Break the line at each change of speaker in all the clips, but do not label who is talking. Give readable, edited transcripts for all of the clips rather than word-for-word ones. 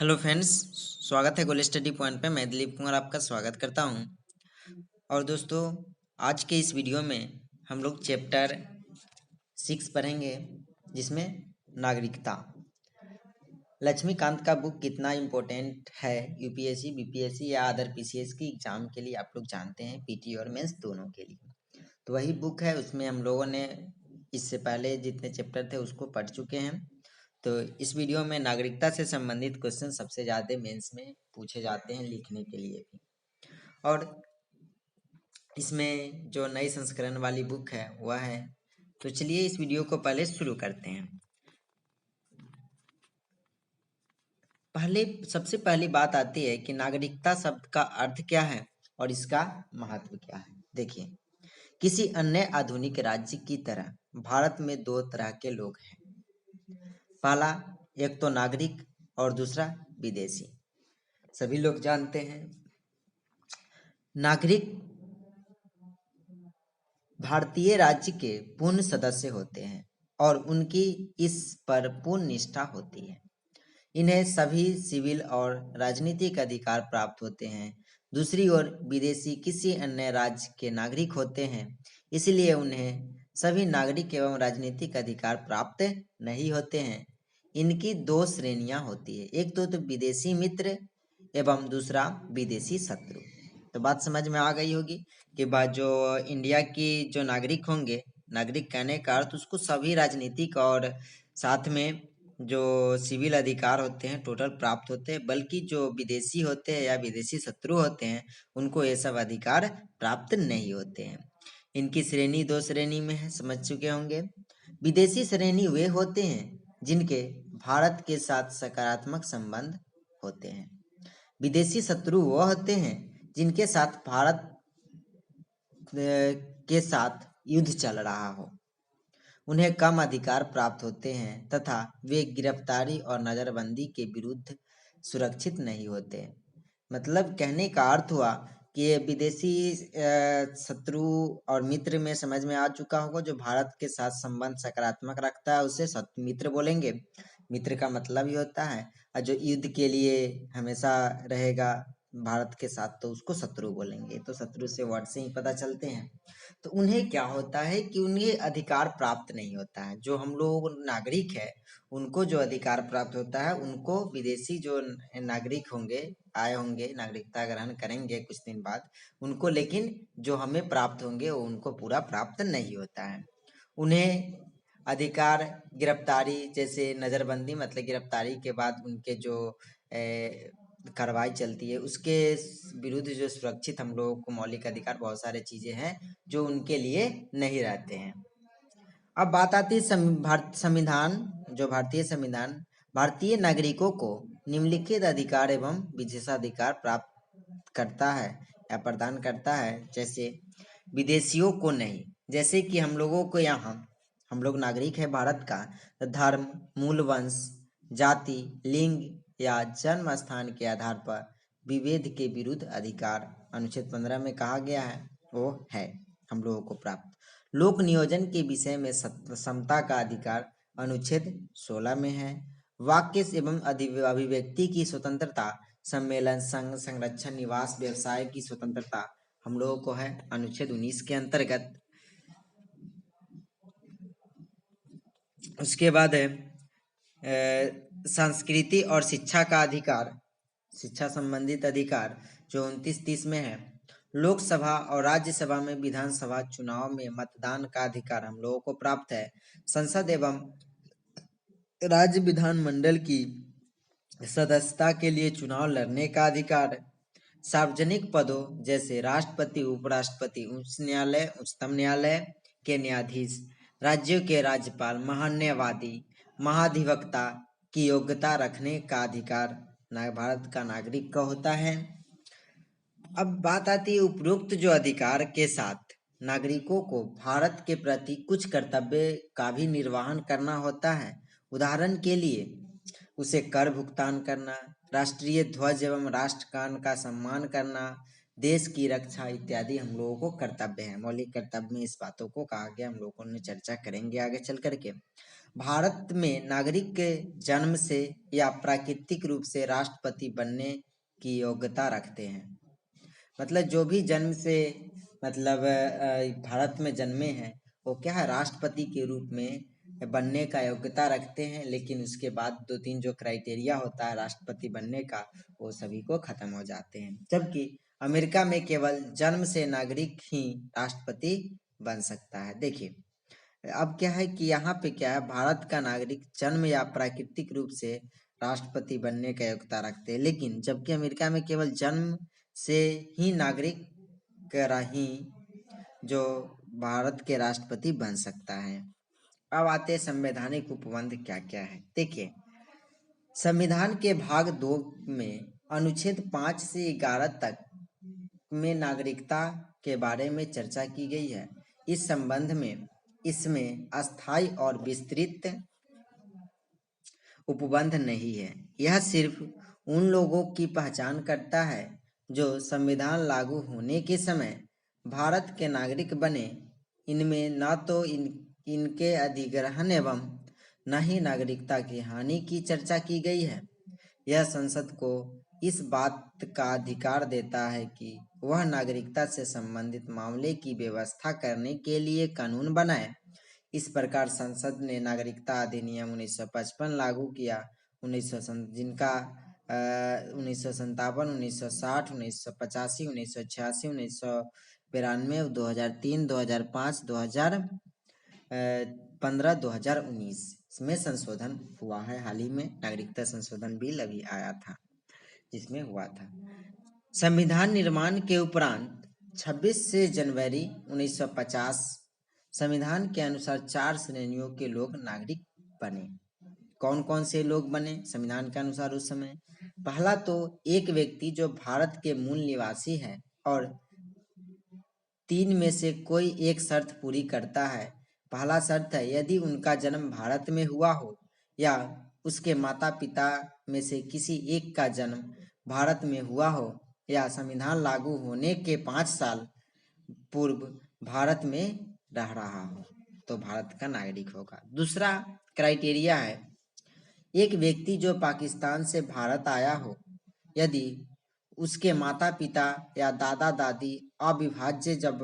Hello friends, स्वागत है गोल study point पे। मैं दिलीप कुमार आपका स्वागत करता हूं। और दोस्तों, आज के इस वीडियो में हम लोग चैप्टर 6 पढ़ेंगे, जिसमें नागरिकता। लक्ष्मीकांत का बुक कितना इम्पोर्टेंट है यूपीएससी, बीपीएससी या अदर पीसीएस की एग्जाम के लिए, आप लोग जानते हैं, पीटी और मेंस दोनों के लिए। तो वही बुक है, उसमें हम लोगों ने इससे पहले जितने चैप्टर थे उसको पढ़ चुके हैं। तो इस वीडियो में नागरिकता से संबंधित क्वेश्चन सबसे ज़्यादा मेंस में पूछे जाते हैं, लिखने के लिए भी। और इसमें जो नई संस्करण वाली बुक है वह है। तो चलिए इस वीडियो को पहले शुरू करते हैं। सबसे पहली बात आती है कि नागरिकता शब्द का अर्थ क्या है और इसका महत्व क्या है। देखिए, किसी अन्य आधुनिक राज्य की तरह भारत में दो तरह के लोग हैं। पहला, एक तो नागरिक और दूसरा विदेशी। सभी लोग जानते हैं, नागरिक भारतीय राज्य के पूर्ण सदस्य होते हैं और उनकी इस पर पूर्ण निष्ठा होती है। इन्हें सभी सिविल और राजनीतिक अधिकार प्राप्त होते हैं। दूसरी ओर विदेशी किसी अन्य राज्य के नागरिक होते हैं, इसलिए उन्हें सभी नागरिक एवं राजनीतिक अधिकार प्राप्त नहीं होते हैं। इनकी दो श्रेणियां होती है, एक तो विदेशी मित्र एवं दूसरा विदेशी शत्रु। तो बात समझ में आ गई होगी कि बात जो इंडिया की जो नागरिक होंगे, नागरिक कहने का अर्थ उसको सभी राजनीतिक और साथ में जो सिविल अधिकार होते हैं टोटल प्राप्त होते हैं, बल्कि जो विदेशी होते हैं या विदेशी शत्रु होते हैं उनको ये सब अधिकार प्राप्त नहीं होते हैं। इनकी श्रेणी दो श्रेणी में है, समझ चुके होंगे। विदेशी श्रेणी वे होते हैं जिनके भारत के साथ सकारात्मक संबंध होते हैं। विदेशी शत्रु वो होते हैं जिनके साथ भारत के साथ युद्ध चल रहा हो। उन्हें कम अधिकार प्राप्त होते हैं तथा वे गिरफ्तारी और नजरबंदी के विरुद्ध सुरक्षित नहीं होते। मतलब कहने का अर्थ हुआ कि ये विदेशी शत्रु और मित्र में समझ में आ चुका होगा। जो भारत के साथ संबंध सकारात्मक रखता है उसे मित्र बोलेंगे। मित्र का मतलब ही होता है, और जो युद्ध के लिए हमेशा रहेगा भारत के साथ तो उसको शत्रु बोलेंगे। तो शत्रु से वर्ड से ही पता चलते हैं। तो उन्हें क्या होता है कि उन्हें अधिकार प्राप्त नहीं होता है। जो हम लोग नागरिक है उनको जो अधिकार प्राप्त होता है, उनको विदेशी जो नागरिक होंगे, आए होंगे, नागरिकता ग्रहण करेंगे कुछ दिन बाद, उनको लेकिन जो हमें प्राप्त होंगे वो उनको पूरा प्राप्त नहीं होता है। उन्हें अधिकार गिरफ्तारी, जैसे नज़रबंदी मतलब गिरफ्तारी के बाद उनके जो कार्रवाई चलती है उसके विरुद्ध जो सुरक्षित हम लोगों को मौलिक अधिकार, बहुत सारे चीजें हैं जो उनके लिए नहीं रहते हैं। अब बात आती है संविधान। जो भारतीय संविधान भारतीय नागरिकों को निम्नलिखित अधिकार एवं विशेषाधिकार प्राप्त करता है या प्रदान करता है। जैसे विदेशियों को नहीं, जैसे कि हम लोगों को यहाँ, हम लोग नागरिक है भारत का, तो धर्म, मूल वंश, जाति, लिंग या जन्म स्थान के आधार पर विभेद के विरुद्ध अधिकार अनुच्छेद 15 में कहा गया है, वो है हम लोगों को प्राप्त। लोक नियोजन के विषय में समता का अधिकार अनुच्छेद 16 में है। वाक्य एवं अभिव्यक्ति की स्वतंत्रता, सम्मेलन, संघ, संरक्षण, निवास, व्यवसाय की स्वतंत्रता हम लोगों को है अनुच्छेद 19 के अंतर्गत। उसके बाद है संस्कृति और शिक्षा का अधिकार, शिक्षा संबंधित अधिकार जो 29-30 में है। लोकसभा और राज्यसभा में विधानसभा चुनाव में मतदान का अधिकार हम लोगों को प्राप्त है। संसद एवं राज्य विधानमंडल की सदस्यता के लिए चुनाव लड़ने का अधिकार। सार्वजनिक पदों जैसे राष्ट्रपति, उपराष्ट्रपति, उच्च न्यायालय, उच्चतम न्यायालय के न्यायाधीश, राज्यों के राज्यपाल, महान्यायवादी, महाधिवक्ता की योग्यता रखने का अधिकार भारत का नागरिक का होता है। अब बात आती है उपरोक्त जो अधिकार के साथ नागरिकों को भारत के प्रति कुछ कर्तव्य का भी निर्वहन करना होता है। उदाहरण के लिए उसे कर भुगतान करना, राष्ट्रीय ध्वज एवं राष्ट्रगान का सम्मान करना, देश की रक्षा इत्यादि हम लोगों को कर्तव्य है। मौलिक कर्तव्य में इस बातों को कहा गया, हम लोगों ने चर्चा करेंगे आगे चल करके। भारत में नागरिक के जन्म से या प्राकृतिक रूप से राष्ट्रपति बनने की योग्यता रखते हैं। मतलब जो भी जन्म से भारत में जन्मे हैं वो क्या है, राष्ट्रपति के रूप में बनने का योग्यता रखते हैं, लेकिन उसके बाद 2-3 जो क्राइटेरिया होता है राष्ट्रपति बनने का वो सभी को खत्म हो जाते हैं। जबकि अमेरिका में केवल जन्म से नागरिक ही राष्ट्रपति बन सकता है। देखिए अब क्या है कि यहाँ पे क्या है, भारत का नागरिक जन्म या प्राकृतिक रूप से राष्ट्रपति बनने का योग्यता रखते हैं, लेकिन जबकि अमेरिका में केवल जन्म से ही नागरिक ही जो भारत के राष्ट्रपति बन सकता है। अब आते हैं संवैधानिक उपबंध क्या क्या है। देखिए संविधान के भाग 2 में अनुच्छेद 5 से 11 तक में नागरिकता के बारे में चर्चा की गई है। इस संबंध में इसमें अस्थायी और विस्तृत उपबंध नहीं है। यह सिर्फ उन लोगों की पहचान करता है जो संविधान लागू होने के समय भारत के नागरिक बने। इनमें न तो इनके अधिग्रहण एवं न ही नागरिकता की हानि की चर्चा की गई है। यह संसद को इस बात का अधिकार देता है कि वह नागरिकता से संबंधित मामले की व्यवस्था करने के लिए कानून बनाए। इस प्रकार संसद ने नागरिकता अधिनियम 1955 लागू किया। जिनका 1957, 1960, 1985, 1986, 1992, 2003, 2005, 2015, 2019 में संशोधन हुआ है। हाल ही में नागरिकता संशोधन बिल अभी आया था जिसमें हुआ था। संविधान निर्माण के उपरांत 26 से जनवरी 1950 संविधान के अनुसार 4 श्रेणियों के लोग नागरिक बने। कौन कौन से लोग बने संविधान के अनुसार उस समय? पहला तो एक व्यक्ति जो भारत के मूल निवासी है और 3 में से कोई एक शर्त पूरी करता है। पहला शर्त है यदि उनका जन्म भारत में हुआ हो या उसके माता पिता में से किसी एक का जन्म भारत में हुआ हो या संविधान लागू होने के 5 साल पूर्व भारत में रह रहा हो तो भारत का नागरिक होगा। दूसरा क्राइटेरिया है एक व्यक्ति जो पाकिस्तान से भारत आया हो, यदि उसके माता पिता या दादा दादी अविभाज्य जब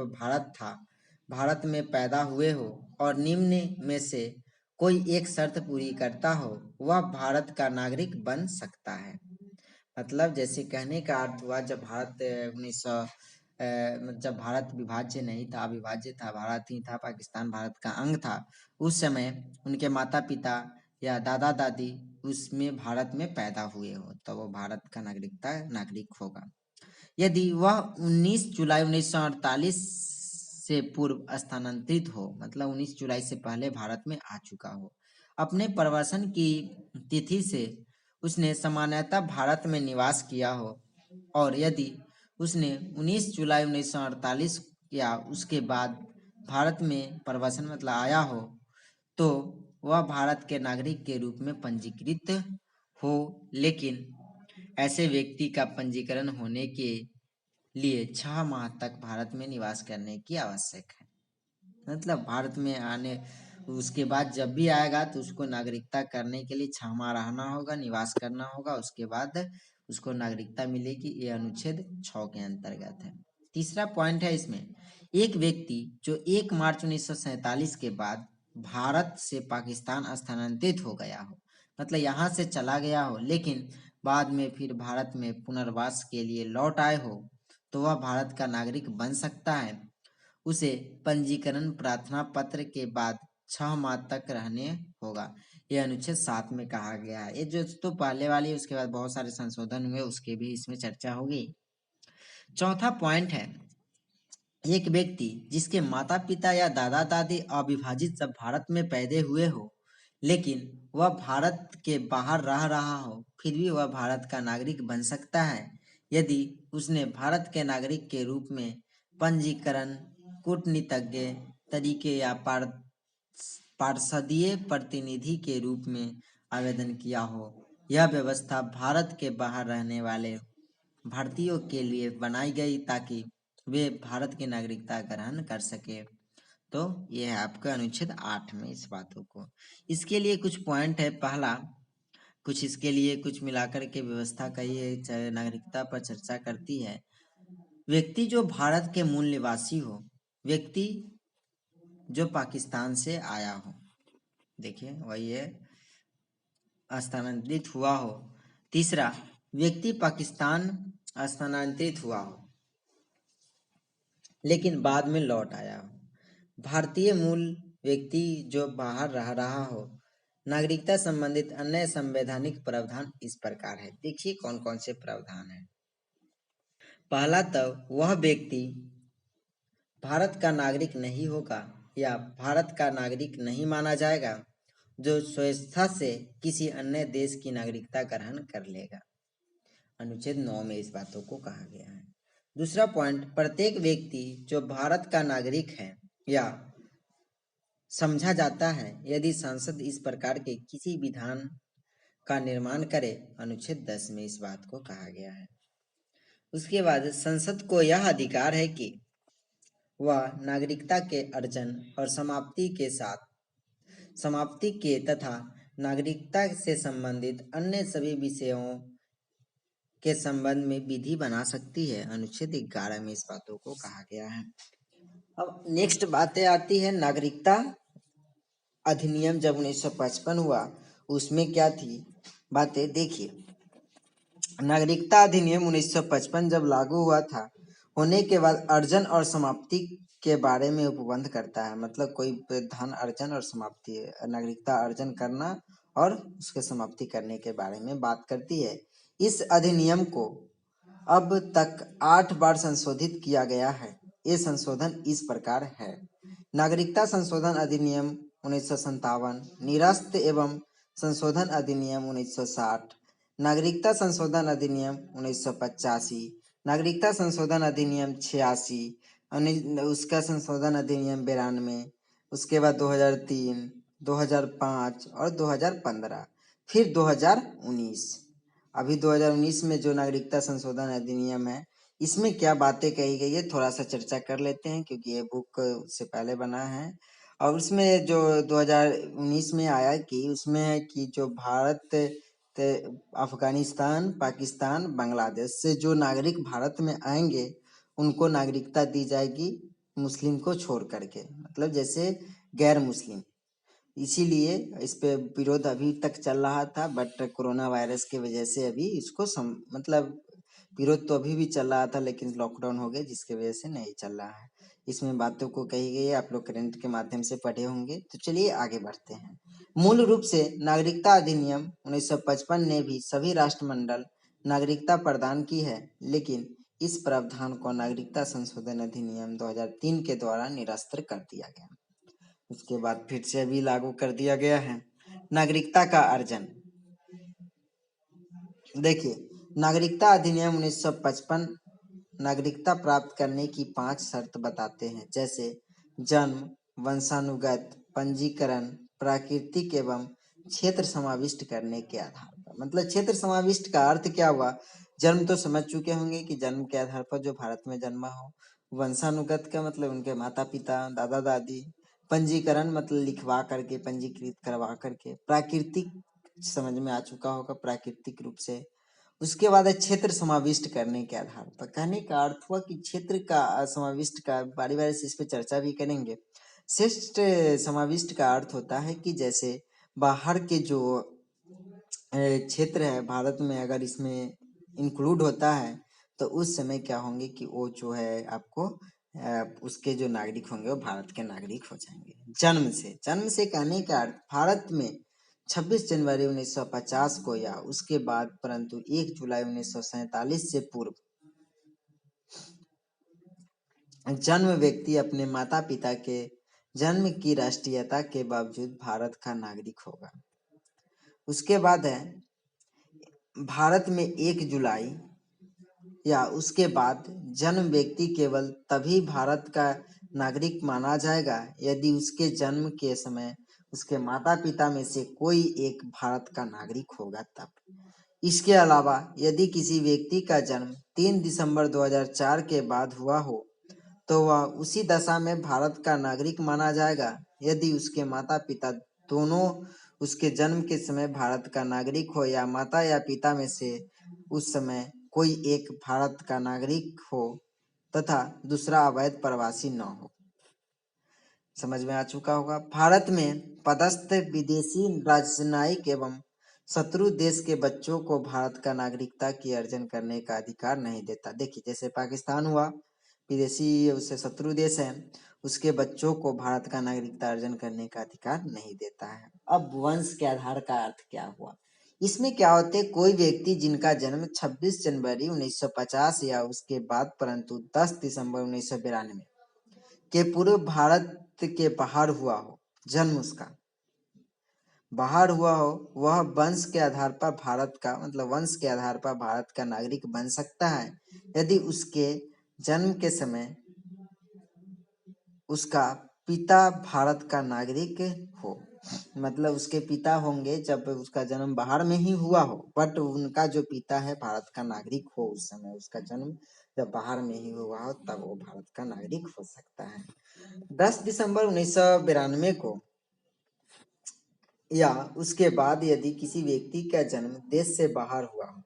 भारत में पैदा हुए हो और निम्न में से कोई एक शर्त पूरी करता हो, वह भारत का नागरिक बन सकता है। मतलब जैसे कहने का अर्थ हुआ जब भारत विभाज्य नहीं था, अविभाज्य था, भारत ही था, पाकिस्तान भारत का अंग था, उस समय उनके माता पिता या दादा दादी उसमें भारत में पैदा हुए हो तो वो भारत का नागरिक होगा। यदि वह 19 जुलाई 1948 से पूर्व स्थानांतरित हो, मतलब 19 जुलाई से पहले भारत में आ चुका हो, अपने प्रवासन की तिथि से उसने सामान्यतः भारत में निवास किया हो और यदि उसने 19 जुलाई 1948 या उसके बाद भारत में प्रवासन मतलब आया हो तो वह भारत के नागरिक के रूप में पंजीकृत हो। लेकिन ऐसे व्यक्ति का पंजीकरण होने के लिए 6 माह तक भारत में निवास करने की आवश्यक है। मतलब भारत में आने उसके बाद जब भी आएगा तो उसको नागरिकता करने के लिए 6 माह रहना होगा, निवास करना होगा, उसके बाद उसको नागरिकता मिलेगी। ये अनुच्छेद 6 के अंतर्गत है। तीसरा पॉइंट है इसमें एक व्यक्ति जो 1 मार्च 1947 के बाद भारत से पाकिस्तान स्थानांतरित हो गया हो, मतलब यहाँ से चला गया हो लेकिन बाद में फिर भारत में पुनर्वास के लिए लौट आए हो तो वह भारत का नागरिक बन सकता है। उसे पंजीकरण प्रार्थना पत्र के बाद 6 माह तक रहने होगा। यह अनुच्छेद 7 में कहा गया है। ये जो तो पहले वाली उसके बाद बहुत सारे संशोधन हुए उसके भी इसमें चर्चा होगी। चौथा पॉइंट है एक व्यक्ति जिसके माता पिता या दादा दादी अविभाजित जब भारत में पैदा हुए हो लेकिन वह भारत के बाहर रह रहा हो फिर भी वह भारत का नागरिक बन सकता है यदि उसने भारत के नागरिक के रूप में पंजीकरण कूटनीतिज्ञ तरीके या पार्षदीय प्रतिनिधि के रूप में आवेदन किया हो। यह व्यवस्था भारत के बाहर रहने वाले भारतीयों के लिए बनाई गई ताकि वे भारत की नागरिकता ग्रहण कर सके। तो ये है आपका अनुच्छेद 8 में इस बातों को। इसके लिए कुछ पॉइंट है। पहला, कुछ इसके लिए कुछ मिलाकर के व्यवस्था का ये नागरिकता पर चर्चा करती है। व्यक्ति जो भारत के मूल निवासी हो, व्यक्ति जो पाकिस्तान से आया हो, देखिए वही है, स्थानांतरित हुआ हो। तीसरा, व्यक्ति पाकिस्तान स्थानांतरित हुआ हो लेकिन बाद में लौट आया हो। भारतीय मूल व्यक्ति जो बाहर रह रहा हो। नागरिकता संबंधित अन्य संवैधानिक प्रावधान इस प्रकार है। देखिए कौन कौन से प्रावधान है। पहला, तो वह व्यक्ति भारत का नागरिक नहीं होगा या भारत का नागरिक नहीं माना जाएगा जो स्वेच्छा से किसी अन्य देश की नागरिकता ग्रहण कर लेगा। अनुच्छेद 9 में इस बातों को कहा गया है। दूसरा पॉइंट, प्रत्येक व्यक्ति जो भारत का नागरिक है या समझा जाता है यदि संसद इस प्रकार के किसी विधान का निर्माण करे। अनुच्छेद 10 में इस बात को कहा गया है। उसके बाद, संसद को यह अधिकार है कि वह नागरिकता के अर्जन और समाप्ति के तथा नागरिकता से संबंधित अन्य सभी विषयों के संबंध में विधि बना सकती है। अनुच्छेद 11 में इस बातों को कहा गया है। अब नेक्स्ट बातें आती है। नागरिकता अधिनियम जब 1955 हुआ उसमें क्या थी बातें, देखिए। नागरिकता अधिनियम 1955 जब लागू हुआ था, होने के बाद अर्जन और समाप्ति के बारे में उपबंध करता है। मतलब कोई धन अर्जन और समाप्ति, नागरिकता अर्जन करना और उसके समाप्ति करने के बारे में बात करती है। इस अधिनियम को अब तक 8 बार संशोधित किया गया है। ये संशोधन इस प्रकार है। नागरिकता संशोधन अधिनियम 1957, निरस्त एवं संशोधन अधिनियम 1960, नागरिकता संशोधन अधिनियम 1985, नागरिकता संशोधन अधिनियम 86, उसका संशोधन अधिनियम 92, उसके बाद 2003, 2005 और 2015, फिर 2019। अभी 2019 में जो नागरिकता संशोधन अधिनियम है, इसमें क्या बातें कही गई है थोड़ा सा चर्चा कर लेते हैं, क्योंकि ये बुक से पहले बना है। और उसमें जो 2019 में आया कि उसमें कि जो भारत, अफगानिस्तान, पाकिस्तान, बांग्लादेश से जो नागरिक भारत में आएंगे उनको नागरिकता दी जाएगी मुस्लिम को छोड़ करके, मतलब जैसे गैर मुस्लिम। इसीलिए इस पे विरोध अभी तक चल रहा था, बट कोरोना वायरस की वजह से अभी इसको मतलब विरोध तो अभी भी चल रहा था, लेकिन लॉकडाउन हो गया जिसकी वजह से नहीं चल रहा है। इसमें बातों को कही गई है, आप लोग करंट के माध्यम से पढ़े होंगे। तो चलिए आगे बढ़ते हैं। मूल रूप से नागरिकता अधिनियम 1955 ने भी सभी राष्ट्रमंडल नागरिकता प्रदान की है, लेकिन इस प्रावधान को नागरिकता संशोधन अधिनियम 2003 के द्वारा निरस्त कर दिया गया। उसके बाद फिर से अभी लागू कर दिया गया है। नागरिकता का अर्जन, देखिए नागरिकता अधिनियम 1955 नागरिकता प्राप्त करने की 5 शर्त बताते हैं, जैसे जन्म, वंशानुगत, पंजीकरण, प्राकृतिक एवं क्षेत्र समाविष्ट करने के आधार पर। मतलब क्षेत्र समाविष्ट का अर्थ क्या हुआ, जन्म तो समझ चुके होंगे कि जन्म के आधार पर जो भारत में जन्मा हो। वंशानुगत का मतलब उनके माता पिता, दादा दादी। पंजीकरण मतलब लिखवा करके, पंजीकृत करवा करके। प्राकृतिक समझ में आ चुका होगा, प्राकृतिक रूप से। उसके बाद है क्षेत्र समाविष्ट करने के आधार पर। कहने का अर्थ हुआ कि क्षेत्र का समाविष्ट का बारी बारी से इस पे चर्चा भी करेंगे। क्षेत्र समाविष्ट का अर्थ होता है कि जैसे बाहर के जो क्षेत्र है भारत में, अगर इसमें इंक्लूड होता है तो उस समय क्या होंगे कि वो जो है आपको उसके जो नागरिक होंगे वो भारत के नागरिक हो जाएंगे। जन्म से कहने का अर्थ भारत में 26 जनवरी 1950 को या उसके बाद, परंतु 1 जुलाई 1947 से पूर्व जन्म व्यक्ति अपने माता पिता के जन्म की राष्ट्रीयता के बावजूद भारत का नागरिक होगा। उसके बाद है भारत में 1 जुलाई या उसके बाद जन्म व्यक्ति केवल तभी भारत का नागरिक माना जाएगा यदि उसके जन्म के समय उसके माता पिता में से कोई एक भारत का नागरिक होगा तब। इसके अलावा यदि किसी व्यक्ति का जन्म 3 दिसंबर 2004 के बाद हुआ हो तो वह उसी दशा में भारत का नागरिक माना जाएगा यदि उसके माता पिता दोनों उसके जन्म के समय भारत का नागरिक हो या माता या पिता में से उस समय कोई एक भारत का नागरिक हो तथा दूसरा अवैध प्रवासी न हो। समझ में आ चुका होगा। भारत में पदस्थ विदेशी राजनयिक एवं शत्रु देश के बच्चों को भारत का नागरिकता की अर्जन करने का अधिकार नहीं देता। देखिए, जैसे पाकिस्तान हुआ, विदेशी उसे शत्रु देश है, उसके बच्चों को भारत का नागरिकता अर्जन करने का अधिकार नहीं देता है। अब वंश के आधार का अर्थ क्या हुआ? इसमें क्या होते, कोई व्यक्ति जिनका जन्म 26 जनवरी 1950 या उसके बाद परंतु 10 दिसंबर 1992 के पूर्व भारत के बाहर हुआ हो, जन्म उसका बाहर हुआ हो, वह वंश के आधार पर भारत का मतलब वंश के आधार पर भारत का नागरिक बन सकता है यदि उसके जन्म के समय उसका पिता भारत का नागरिक हो। मतलब उसके पिता होंगे जब उसका जन्म बाहर में ही हुआ हो, बट उनका जो पिता है भारत का नागरिक हो, उस समय उसका जन्म जब बाहर में ही हुआ हो तब वो भारत का नागरिक हो सकता है। 10 दिसंबर 1992 को या उसके बाद यदि किसी व्यक्ति का जन्म देश से बाहर हुआ हो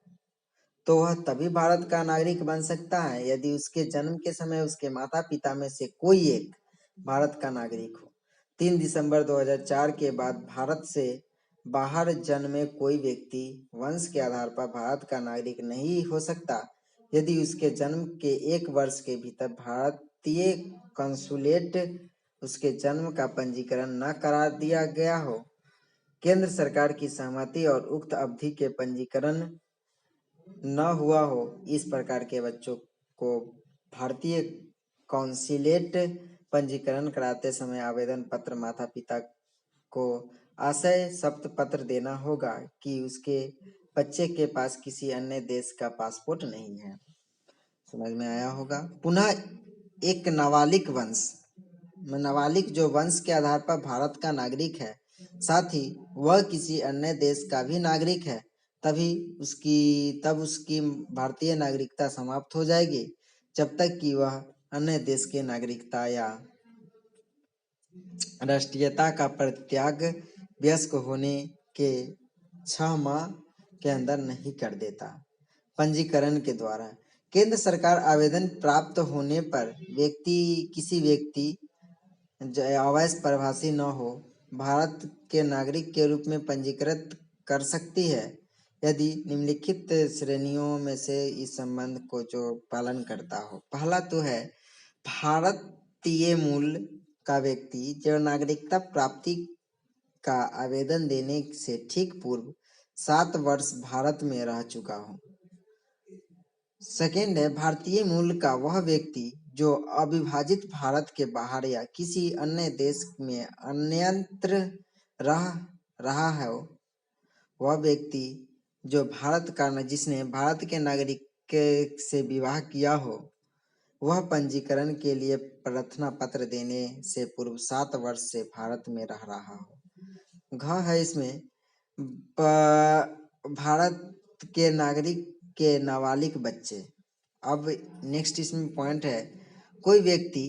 तो वह तभी भारत का नागरिक बन सकता है यदि उसके जन्म के समय उसके माता पिता में से कोई एक भारत का नागरिक हो। 3 दिसंबर 2004 के बाद भारत से बाहर जन्मे कोई व्यक्ति वंश के आधार पर भारत का नागरिक नहीं हो सकता यदि उसके जन्म के 1 वर्ष के भीतर भारतीय कंसुलेट उसके जन्म का पंजीकरण न करा दिया गया हो, केंद्र सरकार की सहमति और उक्त अवधि के पंजीकरण न हुआ हो। इस प्रकार के बच्चों को भारतीय कौंसिलेट पंजीकरण कराते समय आवेदन पत्र माता पिता को आशय शपथ पत्र देना होगा कि उसके बच्चे के पास किसी अन्य देश का पासपोर्ट नहीं है। समझ में आया होगा। पुनः एक नाबालिग वंश, नाबालिग जो वंश के आधार पर भारत का नागरिक है, साथ ही वह किसी अन्य देश का भी नागरिक है, तब उसकी भारतीय नागरिकता समाप्त हो जाएगी जब तक कि वह अन्य देश के नागरिकता या राष्ट्रीयता का परित्याग वयस्क होने के 6 माह के अंदर नहीं कर देता। पंजीकरण के द्वारा केंद्र सरकार आवेदन प्राप्त होने पर किसी व्यक्ति अवैध प्रवासी न हो भारत के नागरिक के रूप में पंजीकृत कर सकती है यदि निम्नलिखित श्रेणियों में से इस संबंध को जो पालन करता हो। पहला तो है भारतीय मूल का व्यक्ति जो नागरिकता प्राप्ति का आवेदन देने से ठीक पूर्व 7 वर्ष भारत में रह चुका हो। सेकेंड है भारतीय मूल का वह व्यक्ति जो अविभाजित भारत के बाहर या किसी अन्य देश में अन्यत्र रह रहा है, वह व्यक्ति जो जिसने भारत के नागरिक से विवाह किया हो, वह पंजीकरण के लिए प्रार्थना पत्र देने से पूर्व 7 वर्ष से भारत में रह रहा हो। घ है इसमें भारत के नागरिक के नाबालिग बच्चे। अब नेक्स्ट इसमें पॉइंट है, कोई व्यक्ति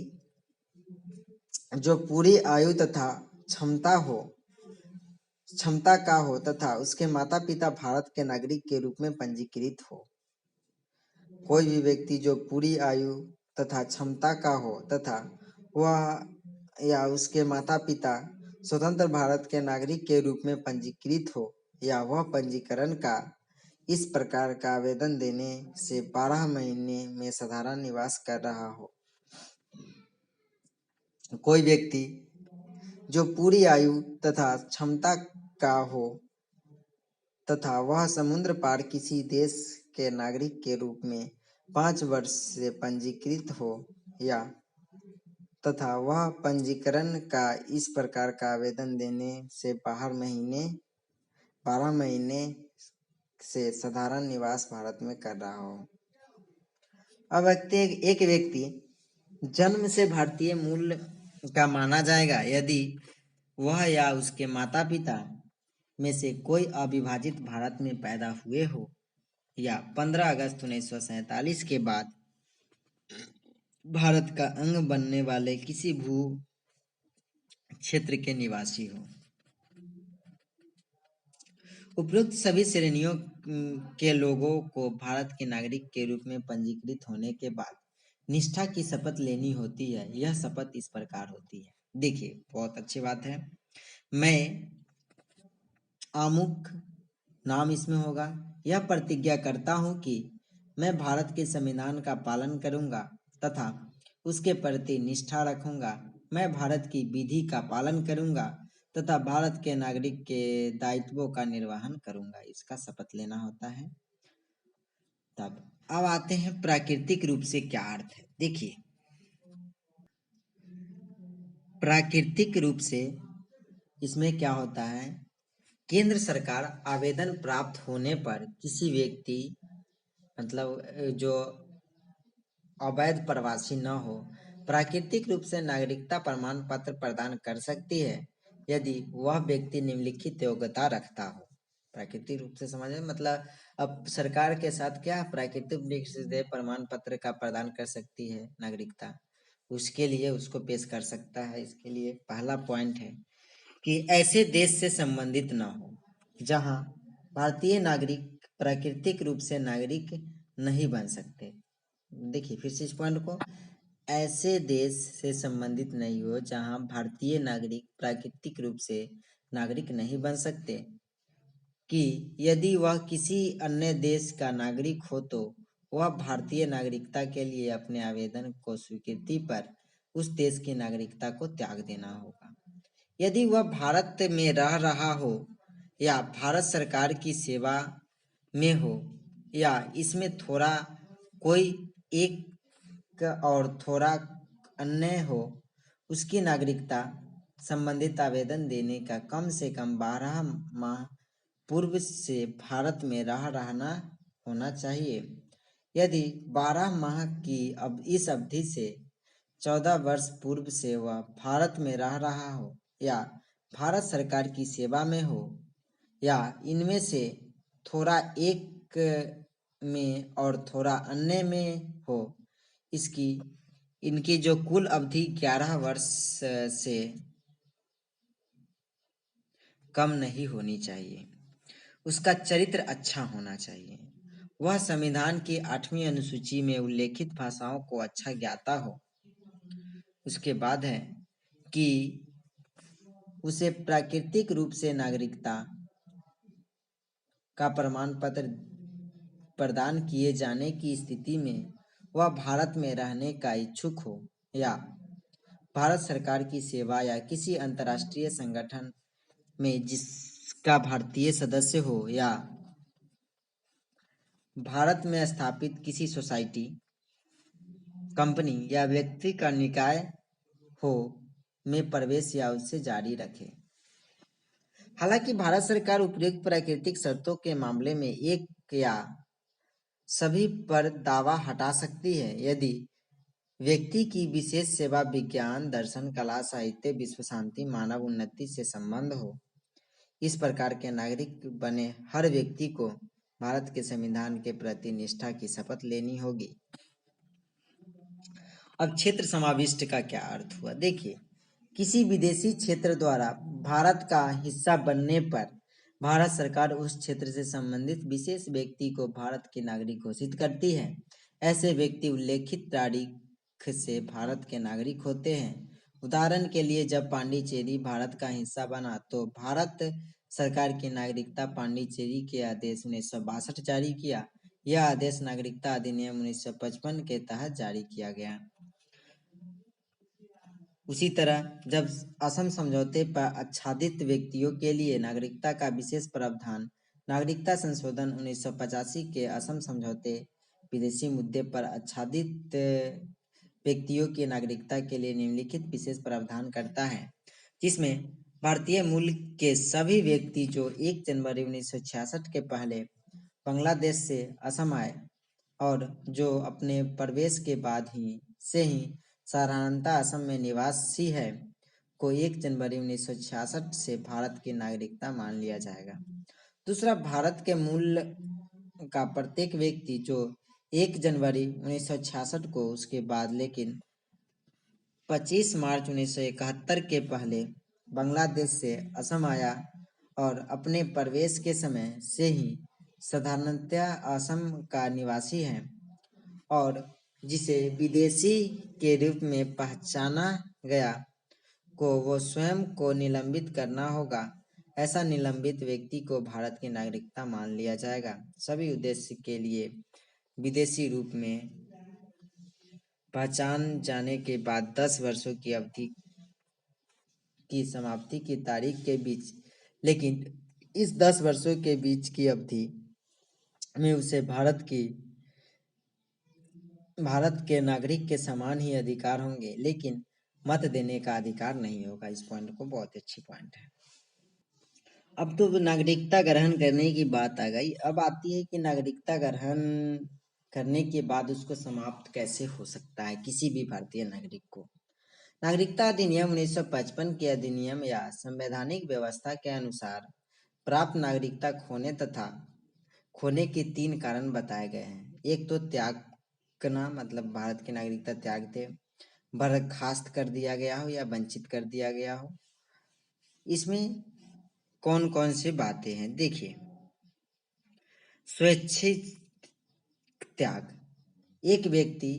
जो पूरी आयु तथा क्षमता का हो तथा उसके माता पिता भारत के नागरिक के रूप में पंजीकृत हो। कोई भी व्यक्ति जो पूरी आयु तथा क्षमता का हो तथा वह या उसके माता पिता स्वतंत्र भारत के नागरिक के रूप में पंजीकृत हो या वह पंजीकरण का इस प्रकार का आवेदन देने से 12 महीने में साधारण निवास कर रहा हो। कोई व्यक्ति जो पूरी आयु तथा क्षमता का हो तथा वह समुद्र पार किसी देश के नागरिक के रूप में 5 वर्ष से पंजीकृत हो या तथा वह पंजीकरण का इस प्रकार का आवेदन देने से 12 महीने से साधारण निवास भारत में कर रहा हो। अब एक व्यक्ति जन्म से भारतीय मूल का माना जाएगा यदि वह या उसके माता पिता में से कोई अविभाजित भारत में पैदा हुए हो या 15 अगस्त 1947 के बाद भारत का अंग बनने वाले किसी भू क्षेत्र के निवासी हो। उपरोक्त सभी श्रेणियों के लोगों को भारत के नागरिक के रूप में पंजीकृत होने के बाद निष्ठा की शपथ लेनी होती है। यह शपथ इस प्रकार होती है। देखिए, बहुत अच्छी बात है। मैं आमुख नाम इसमें होगा। यह प्रतिज्ञा करता हूं कि मैं भारत के संविधान का पालन करूंगा तथा उसके प्रति निष्ठा रखूंगा। मैं भारत की विधि का पालन करूंगा तथा भारत के नागरिक के दायित्वों का निर्वहन करूंगा। इसका शपथ लेना होता है। तब अब आते हैं प्राकृतिक रूप से क्या अर्थ है। देखिए, प्राकृतिक रूप से इसमें क्या होता है, केंद्र सरकार आवेदन प्राप्त होने पर किसी व्यक्ति मतलब जो अवैध प्रवासी न हो, प्राकृतिक रूप से नागरिकता प्रमाण पत्र प्रदान कर सकती है यदि वह व्यक्ति निम्नलिखित योग्यता रखता हो। प्राकृतिक रूप से समझे मतलब अब सरकार के साथ क्या प्राकृतिक रूप से प्रमाण पत्र का प्रदान कर सकती है नागरिकता, उसके लिए उसको पेश कर सकता है। इसके लिए पहला पॉइंट है कि ऐसे देश से संबंधित न हो जहां भारतीय नागरिक प्राकृतिक रूप से नागरिक नहीं बन सकते। देखिए फिर से इस पॉइंट को, ऐसे देश से संबंधित नहीं हो जहां भारतीय नागरिक प्राकृतिक रूप से नागरिक नहीं बन सकते, कि यदि वह किसी अन्य देश का नागरिक हो तो वह भारतीय नागरिकता के लिए अपने आवेदन को स्वीकृति पर उस देश की नागरिकता को त्याग देना होगा। यदि वह भारत में रह रहा हो या भारत सरकार की सेवा में हो या इसमें थोड़ा कोई एक और थोड़ा अन्य हो, उसकी नागरिकता संबंधित आवेदन देने का कम से कम 12 माह पूर्व से भारत में रहना होना चाहिए। यदि 12 माह की अब इस अवधि से 14 वर्ष पूर्व से वह भारत में रह रहा हो या भारत सरकार की सेवा में हो या इनमें से थोड़ा एक में और थोड़ा अन्य में हो, इसकी इनकी जो कुल अवधि 11 वर्ष से कम नहीं होनी चाहिए। उसका चरित्र अच्छा होना चाहिए। वह संविधान की 8वीं अनुसूची में उल्लेखित भाषाओं को अच्छा ज्ञाता हो। उसके बाद है कि उसे प्राकृतिक रूप से नागरिकता का प्रमाण पत्र प्रदान किए जाने की स्थिति में वह भारत में रहने का इच्छुक हो या भारत सरकार की सेवा या किसी अंतर्राष्ट्रीय संगठन में जिसका भारतीय सदस्य हो या भारत में स्थापित किसी सोसाइटी, कंपनी या व्यक्ति का निकाय हो में प्रवेश या उससे जारी रखे। हालांकि भारत सरकार उपयुक्त प्राकृतिक शर्तों के मामले में एक या सभी पर दावा हटा सकती है यदि व्यक्ति की विशेष सेवा विज्ञान, दर्शन, कला, साहित्य, विश्व शांति, मानव उन्नति से संबंध हो। इस प्रकार के नागरिक बने हर व्यक्ति को भारत के संविधान के प्रति निष्ठा की शपथ लेनी होगी। अब क्षेत्र समाविष्ट का क्या अर्थ हुआ। देखिए, किसी विदेशी क्षेत्र द्वारा भारत का हिस्सा बनने पर भारत सरकार उस क्षेत्र से संबंधित विशेष व्यक्ति को भारत के नागरिक घोषित करती है। ऐसे व्यक्ति उल्लेखित तारीख से भारत के नागरिक होते हैं। उदाहरण के लिए जब पांडिचेरी भारत का हिस्सा बना तो भारत सरकार की नागरिकता पांडिचेरी के आदेश 1962 जारी किया। यह आदेश नागरिकता अधिनियम 1955 के तहत जारी किया गया। उसी तरह जब असम समझौते पर आच्छादित व्यक्तियों के लिए नागरिकता का विशेष प्रावधान नागरिकता संशोधन 1985 के असम समझौते विदेशी मुद्दे पर आच्छादित व्यक्तियों की नागरिकता के लिए निम्नलिखित विशेष प्रावधान करता है, जिसमें भारतीय मूल के सभी व्यक्ति जो 1 जनवरी 1966 के पहले बांग्लादेश से असम आए और जो अपने प्रवेश के बाद ही साधारणतः असम में निवासी है को 1 जनवरी 1966 से भारत की नागरिकता मान लिया जाएगा। दूसरा, भारत के मूल का प्रत्येक व्यक्ति जो 1 जनवरी 1966 को, उसके बाद लेकिन 25 मार्च 1971 के पहले बांग्लादेश से असम आया और अपने प्रवेश के समय से ही साधारणतया असम का निवासी है और जिसे विदेशी के रूप में पहचाना गया को वो स्वयं को निलंबित करना होगा। ऐसा निलंबित व्यक्ति को भारत की नागरिकता मान लिया जाएगा। सभी उद्देश्य के लिए विदेशी रूप में पहचान जाने के बाद 10 वर्षों की अवधि की समाप्ति की तारीख के बीच, लेकिन इस 10 वर्षों के बीच की अवधि में उसे भारत के नागरिक के समान ही अधिकार होंगे, लेकिन मत देने का अधिकार नहीं होगा। इस पॉइंट को बहुत अच्छी पॉइंट है। अब तो नागरिकता ग्रहण करने की बात आ गई। अब आती है कि नागरिकता ग्रहण करने के बाद उसको समाप्त कैसे हो सकता है किसी भी भारतीय नागरिक को। नागरिकता अधिनियम 1955 के अधिनियम या संवैधानिक व्यवस्था के अनुसार प्राप्त नागरिकता खोने के 3 कारण बताए गए हैं। एक तो त्याग करना, मतलब भारत की नागरिकता त्याग दे, बर्खास्त कर दिया गया हो या वंचित कर दिया गया हो। इसमें कौन कौन सी बातें हैं देखिए। स्वैच्छिक त्याग, एक व्यक्ति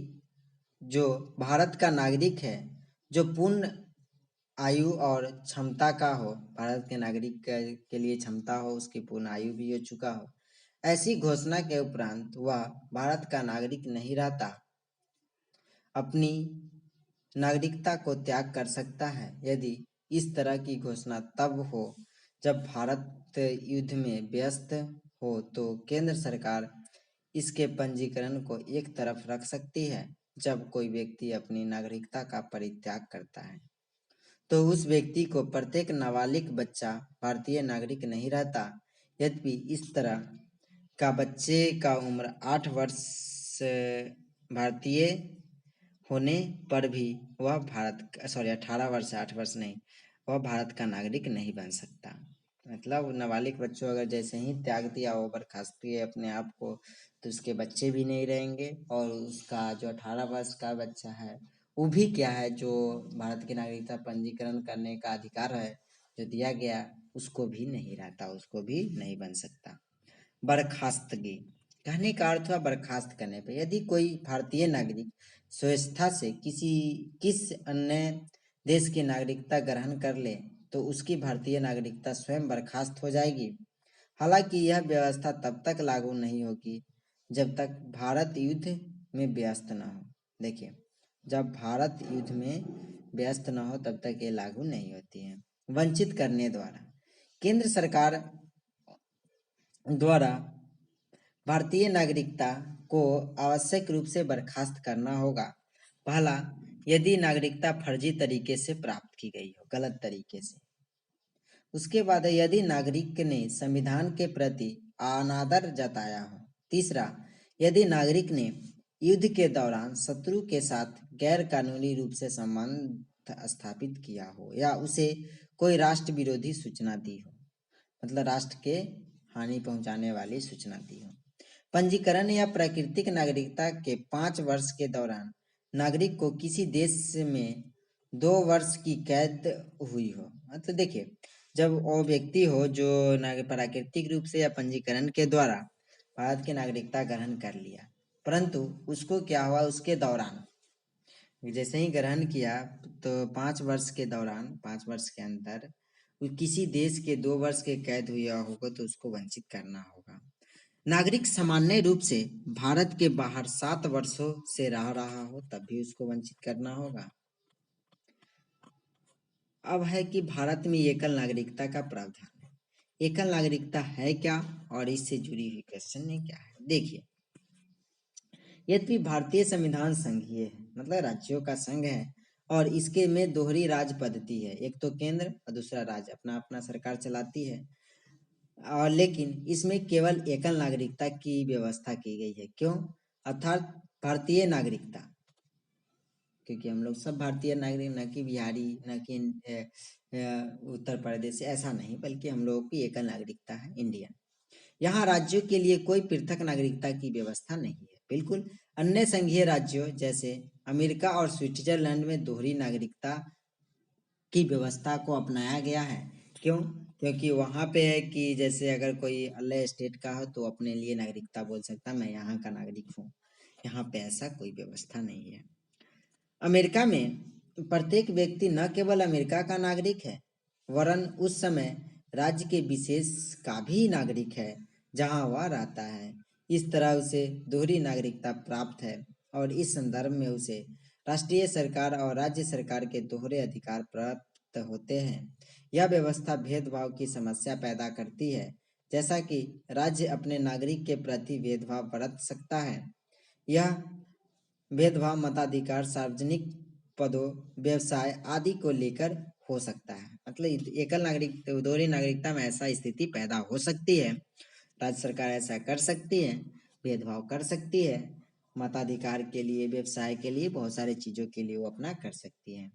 जो भारत का नागरिक है, जो पूर्ण आयु और क्षमता का हो, भारत के नागरिक के लिए क्षमता हो, उसकी पूर्ण आयु भी हो चुका हो, ऐसी घोषणा के उपरांत वह भारत का नागरिक नहीं रहता, अपनी नागरिकता को त्याग कर सकता है। यदि इस तरह की घोषणा तब हो जब भारत युद्ध में व्यस्त हो, तो केंद्र सरकार इसके पंजीकरण को एक तरफ रख सकती है। जब कोई व्यक्ति अपनी नागरिकता का परित्याग करता है तो उस व्यक्ति को प्रत्येक नाबालिग बच्चा भारतीय नागरिक नहीं रहता। यद्यपि इस तरह का बच्चे का उम्र 8 वर्ष भारतीय होने पर भी वह 18 वर्ष से 8 वर्ष नहीं, वह भारत का नागरिक नहीं बन सकता। मतलब नाबालिग बच्चों अगर जैसे ही त्याग दिया, वो बर्खास्त किए अपने आप को, तो उसके बच्चे भी नहीं रहेंगे और उसका जो 18 वर्ष का बच्चा है वो भी क्या है, जो भारत की नागरिकता पंजीकरण करने का अधिकार है जो दिया गया, उसको भी नहीं रहता, उसको भी नहीं बन सकता। बर्खास्तगी कहने का अर्थ हुआ बर्खास्त करने पे। यदि कोई भारतीय नागरिक स्वेच्छा से किस अन्य देश की नागरिकता ग्रहण कर ले तो उसकी भारतीय नागरिकता स्वयं बर्खास्त हो जाएगी। हालांकि यह व्यवस्था तब तक लागू नहीं होगी जब तक भारत युद्ध में व्यस्त न हो। देखिए, जब भारत युद्ध में व्यस्त न हो तब तक ये लागू नहीं होती है। वंचित करने द्वारा, केंद्र सरकार द्वारा भारतीय नागरिकता को आवश्यक रूप से बर्खास्त करना होगा। पहला, यदि नागरिकता फर्जी तरीके से प्राप्त की गई हो, गलत तरीके से। उसके बाद यदि नागरिक ने संविधान के प्रति अनादर जताया हो। तीसरा, यदि नागरिक ने युद्ध के दौरान शत्रु के साथ गैर कानूनी रूप से संबंध स्थापित किया हो या उसे कोई राष्ट्र विरोधी सूचना दी हो, मतलब राष्ट्र के हानि पहुंचाने वाली सूचना दी हो। पंजीकरण या प्राकृतिक नागरिकता के 5 वर्ष के दौरान नागरिक को किसी देश में 2 वर्ष की कैद हुई हो। मतलब देखिए, जब वो व्यक्ति हो जो प्राकृतिक रूप से या पंजीकरण के द्वारा भारत की नागरिकता ग्रहण कर लिया, परंतु उसको क्या हुआ, उसके दौरान जैसे ही ग्रहण किया तो 5 वर्ष के दौरान, 5 वर्ष के अंदर किसी देश के 2 वर्ष के कैद हुआ होगा तो उसको वंचित करना होगा। नागरिक सामान्य रूप से भारत के बाहर 7 वर्षों से रह रहा हो तब भी उसको वंचित करना होगा। अब है कि भारत में एकल नागरिकता का प्रावधान है। एकल नागरिकता है क्या और इससे जुड़ी हुई क्वेश्चन है क्या है। देखिए, यद्यपि भारतीय संविधान संघीय है, मतलब राज्यों का संघ है और इसके में दोहरी राज पद्धति है। एक तो केंद्र और दूसरा राज्य अपना अपना सरकार चलाती है, और लेकिन इसमें केवल एकल नागरिकता की व्यवस्था की गई है। क्यों? अर्थात भारतीय नागरिकता, क्योंकि हम लोग सब भारतीय नागरिक, न कि बिहारी, न कि उत्तर प्रदेश, ऐसा नहीं, बल्कि हम लोगों की एकल नागरिकता है, इंडियन। यहाँ राज्यों के लिए कोई पृथक नागरिकता की व्यवस्था नहीं है। बिल्कुल। अन्य संघीय राज्यों जैसे अमेरिका और स्विट्जरलैंड में दोहरी नागरिकता की व्यवस्था को अपनाया गया है। क्यों? क्योंकि वहाँ पे है कि जैसे अगर कोई अलग स्टेट का हो तो अपने लिए नागरिकता बोल सकता है, मैं यहाँ का नागरिक हूँ। यहाँ पे ऐसा कोई व्यवस्था नहीं है। अमेरिका में प्रत्येक व्यक्ति न केवल अमेरिका का नागरिक है, वरन उस समय राज्य के विशेष का भी नागरिक है जहाँ वह रहता है। इस तरह उसे दोहरी नागरिकता प्राप्त है और इस संदर्भ में उसे राष्ट्रीय सरकार और राज्य सरकार के दोहरे अधिकार प्राप्त होते हैं। यह व्यवस्था भेदभाव की समस्या पैदा करती है, जैसा कि राज्य अपने नागरिक के प्रति भेदभाव बरत सकता है। यह भेदभाव मताधिकार, सार्वजनिक पदों, व्यवसाय आदि को लेकर हो सकता है। मतलब एकल नागरिक दोहरी नागरिकता में ऐसा स्थिति पैदा हो सकती है। राज्य सरकार ऐसा कर सकती है, भेदभाव कर सकती है, मताधिकार के लिए, व्यवसाय के लिए, बहुत सारी चीजों के लिए वो अपना कर सकती है।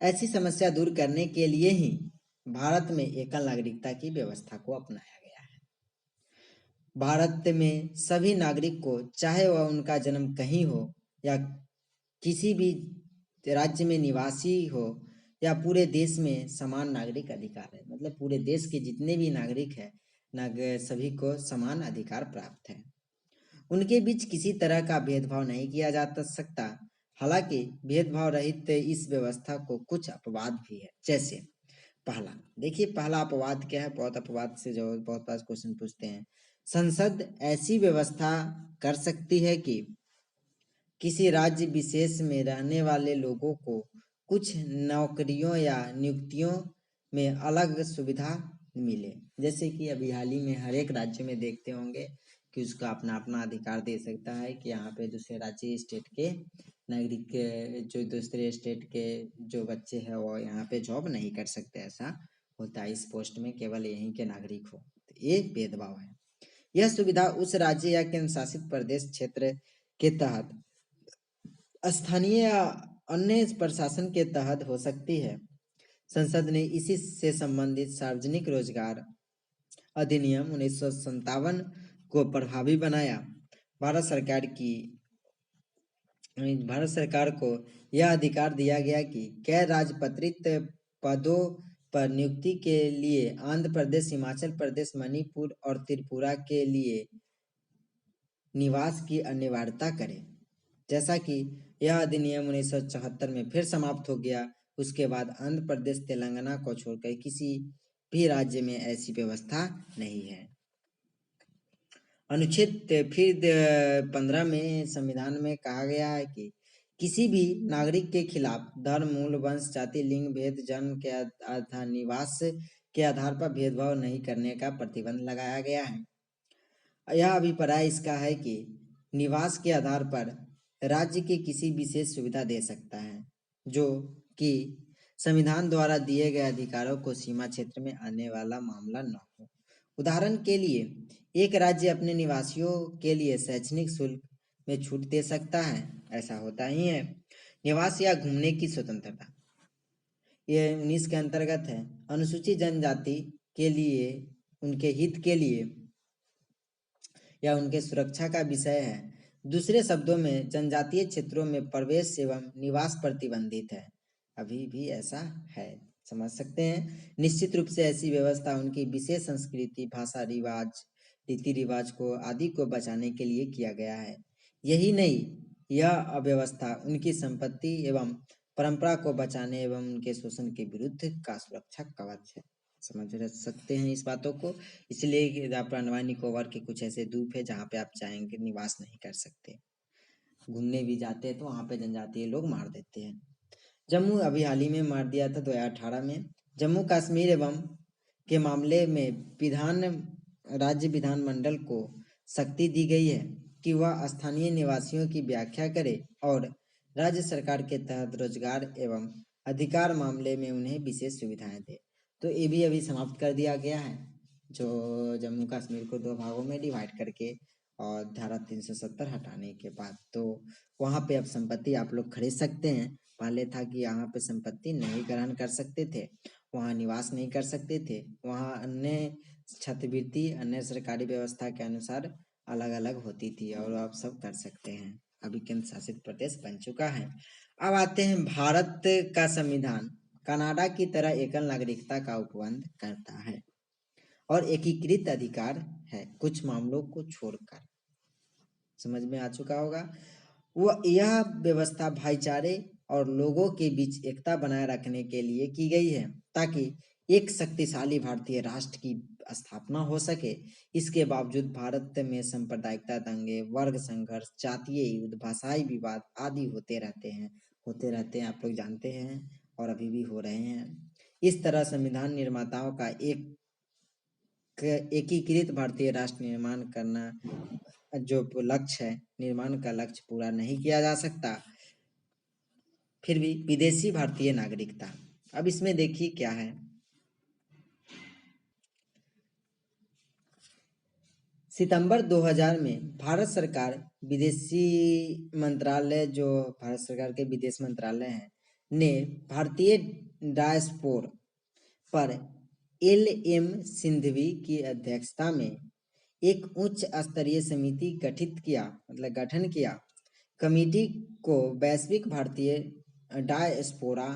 ऐसी समस्या दूर करने के लिए ही भारत में एकल नागरिकता की व्यवस्था को अपनाया गया है। भारत में सभी नागरिक को, चाहे वह उनका जन्म कहीं हो या किसी भी राज्य में निवासी हो या पूरे देश में, समान नागरिक अधिकार है। मतलब पूरे देश के जितने भी नागरिक हैं, सभी को समान अधिकार प्राप्त है। उनके बीच किसी तरह का भेदभाव नहीं किया जा सकता। हालांकि भेदभाव रहित इस व्यवस्था को कुछ अपवाद भी है। जैसे पहला, देखिए पहला अपवाद क्या है। बहुत अपवाद से जो बहुत बार क्वेश्चन पूछते हैं। संसद ऐसी व्यवस्था कर सकती है कि किसी राज्य विशेष में रहने वाले लोगों को कुछ नौकरियों या नियुक्तियों में अलग सुविधा मिले। जैसे कि अभी हाल ही में हर एक राज्य में देखते होंगे कि उसका अपना अपना अधिकार दे सकता है कि यहाँ पे दूसरे राज्य स्टेट के नागरिक के, जो दूसरे स्टेट के जो बच्चे हैं वो यहाँ पे जॉब नहीं कर सकते। ऐसा होता है, इस पोस्ट में केवल यहीं के नागरिक हो। तो ये भेदभाव है। यह सुविधा उस राज्य या केंद्र शासित प्रदेश क्षेत्र के तहत स्थानीय या अन्य प्रशासन के तहत हो सकती है। संसद ने इसी से संबंधित सार्वजनिक रोजगार अधिनियम 1957 को प्रभावी बनाया। भारत सरकार को यह अधिकार दिया गया कि गैर राजपत्रित पदों पर नियुक्ति के लिए आंध्र प्रदेश, हिमाचल प्रदेश, मणिपुर और त्रिपुरा के लिए निवास की अनिवार्यता करे। जैसा कि यह अधिनियम 1974 में फिर समाप्त हो गया। उसके बाद आंध्र प्रदेश, तेलंगाना को छोड़कर किसी भी राज्य में ऐसी व्यवस्था नहीं है। अनुच्छेद फिर 15 में संविधान में कहा गया है कि किसी भी नागरिक के खिलाफ धर्म, मूल, वंश, जाति, लिंग भेद, जन्म के आधार, निवास के आधार पर भेदभाव नहीं करने का प्रतिबंध लगाया गया है। यह अभिप्राय इसका है कि निवास के आधार पर राज्य की किसी विशेष सुविधा दे सकता है, जो कि संविधान द्वारा दिए गए अधिकारों को सीमा क्षेत्र में आने वाला मामला न हो। उदाहरण के लिए, एक राज्य अपने निवासियों के लिए शैक्षणिक शुल्क में छूट दे सकता है। ऐसा होता ही है। निवास या घूमने की स्वतंत्रता, ये 19 के अंतर्गत है। अनुसूचित जनजाति के लिए, उनके हित के लिए या उनके सुरक्षा का विषय है। दूसरे शब्दों में, जनजातीय क्षेत्रों में प्रवेश एवं निवास प्रतिबंधित है। अभी भी ऐसा है, समझ सकते हैं। निश्चित रूप से ऐसी व्यवस्था उनकी विशेष संस्कृति, भाषा, रिवाज, रीति रिवाज को आदि को बचाने के लिए किया गया है। यही नहीं, यह अव्यवस्था उनकी संपत्ति एवं परंपरा को बचाने एवं उनके शोषण के विरुद्ध का सुरक्षा कवच है। समझ सकते हैं इस बातों को। इसलिए अंडमान निकोबार के कुछ ऐसे द्वीप है जहाँ पे आप चाहेंगे निवास नहीं कर सकते। घूमने भी जाते हैं तो वहाँ पे जनजातीय लोग मार देते हैं। जम्मू अभी हाल ही में मार दिया था 2018 में। जम्मू कश्मीर एवं के मामले में राज्य विधानमंडल को शक्ति दी गई है कि वह स्थानीय निवासियों की व्याख्या करे और राज्य सरकार के तहत रोजगार एवं अधिकार मामले में उन्हें विशेष सुविधाएं दे। तो ये भी अभी समाप्त कर दिया गया है, जो जम्मू कश्मीर को 2 भागों में डिवाइड करके और धारा 370 हटाने के बाद तो वहाँ पे अब संपत्ति आप लोग खरीद सकते हैं। पहले था कि यहाँ पे संपत्ति नहीं ग्रहण कर सकते थे, वहाँ निवास नहीं कर सकते थे, वहाँ अन्य छात्रवृत्ति, अन्य सरकारी व्यवस्था के अनुसार अलग अलग होती थी और आप सब कर सकते हैं। अभी केंद्र शासित प्रदेश बन चुका है। अब आते हैं भारत का संविधान कनाडा की तरह एकल नागरिकता का उपबंध करता है और एकीकृत अधिकार है कुछ मामलों को छोड़कर। समझ में आ चुका होगा। यह व्यवस्था भाईचारे और लोगों के बीच एकता बनाए रखने के लिए की गई है ताकि एक शक्तिशाली भारतीय राष्ट्र की स्थापना हो सके। इसके बावजूद भारत में सांप्रदायिकता दंगे, वर्ग संघर्ष, जातीय युद्ध, भाषाई विवाद आदि होते रहते हैं, आप लोग जानते हैं और अभी भी हो रहे हैं। इस तरह संविधान निर्माताओं का एकीकृत भारतीय राष्ट्र निर्माण करना जो लक्ष्य है, निर्माण का लक्ष्य पूरा नहीं किया जा सकता। फिर भी विदेशी भारतीय नागरिकता, अब इसमें देखिए क्या है। सितंबर 2000 में भारत सरकार के विदेश मंत्रालय है ने भारतीय डायस्पोरा पर LM सिंघवी की अध्यक्षता में एक उच्च स्तरीय समिति गठन किया। कमेटी को वैश्विक भारतीय डायस्पोरा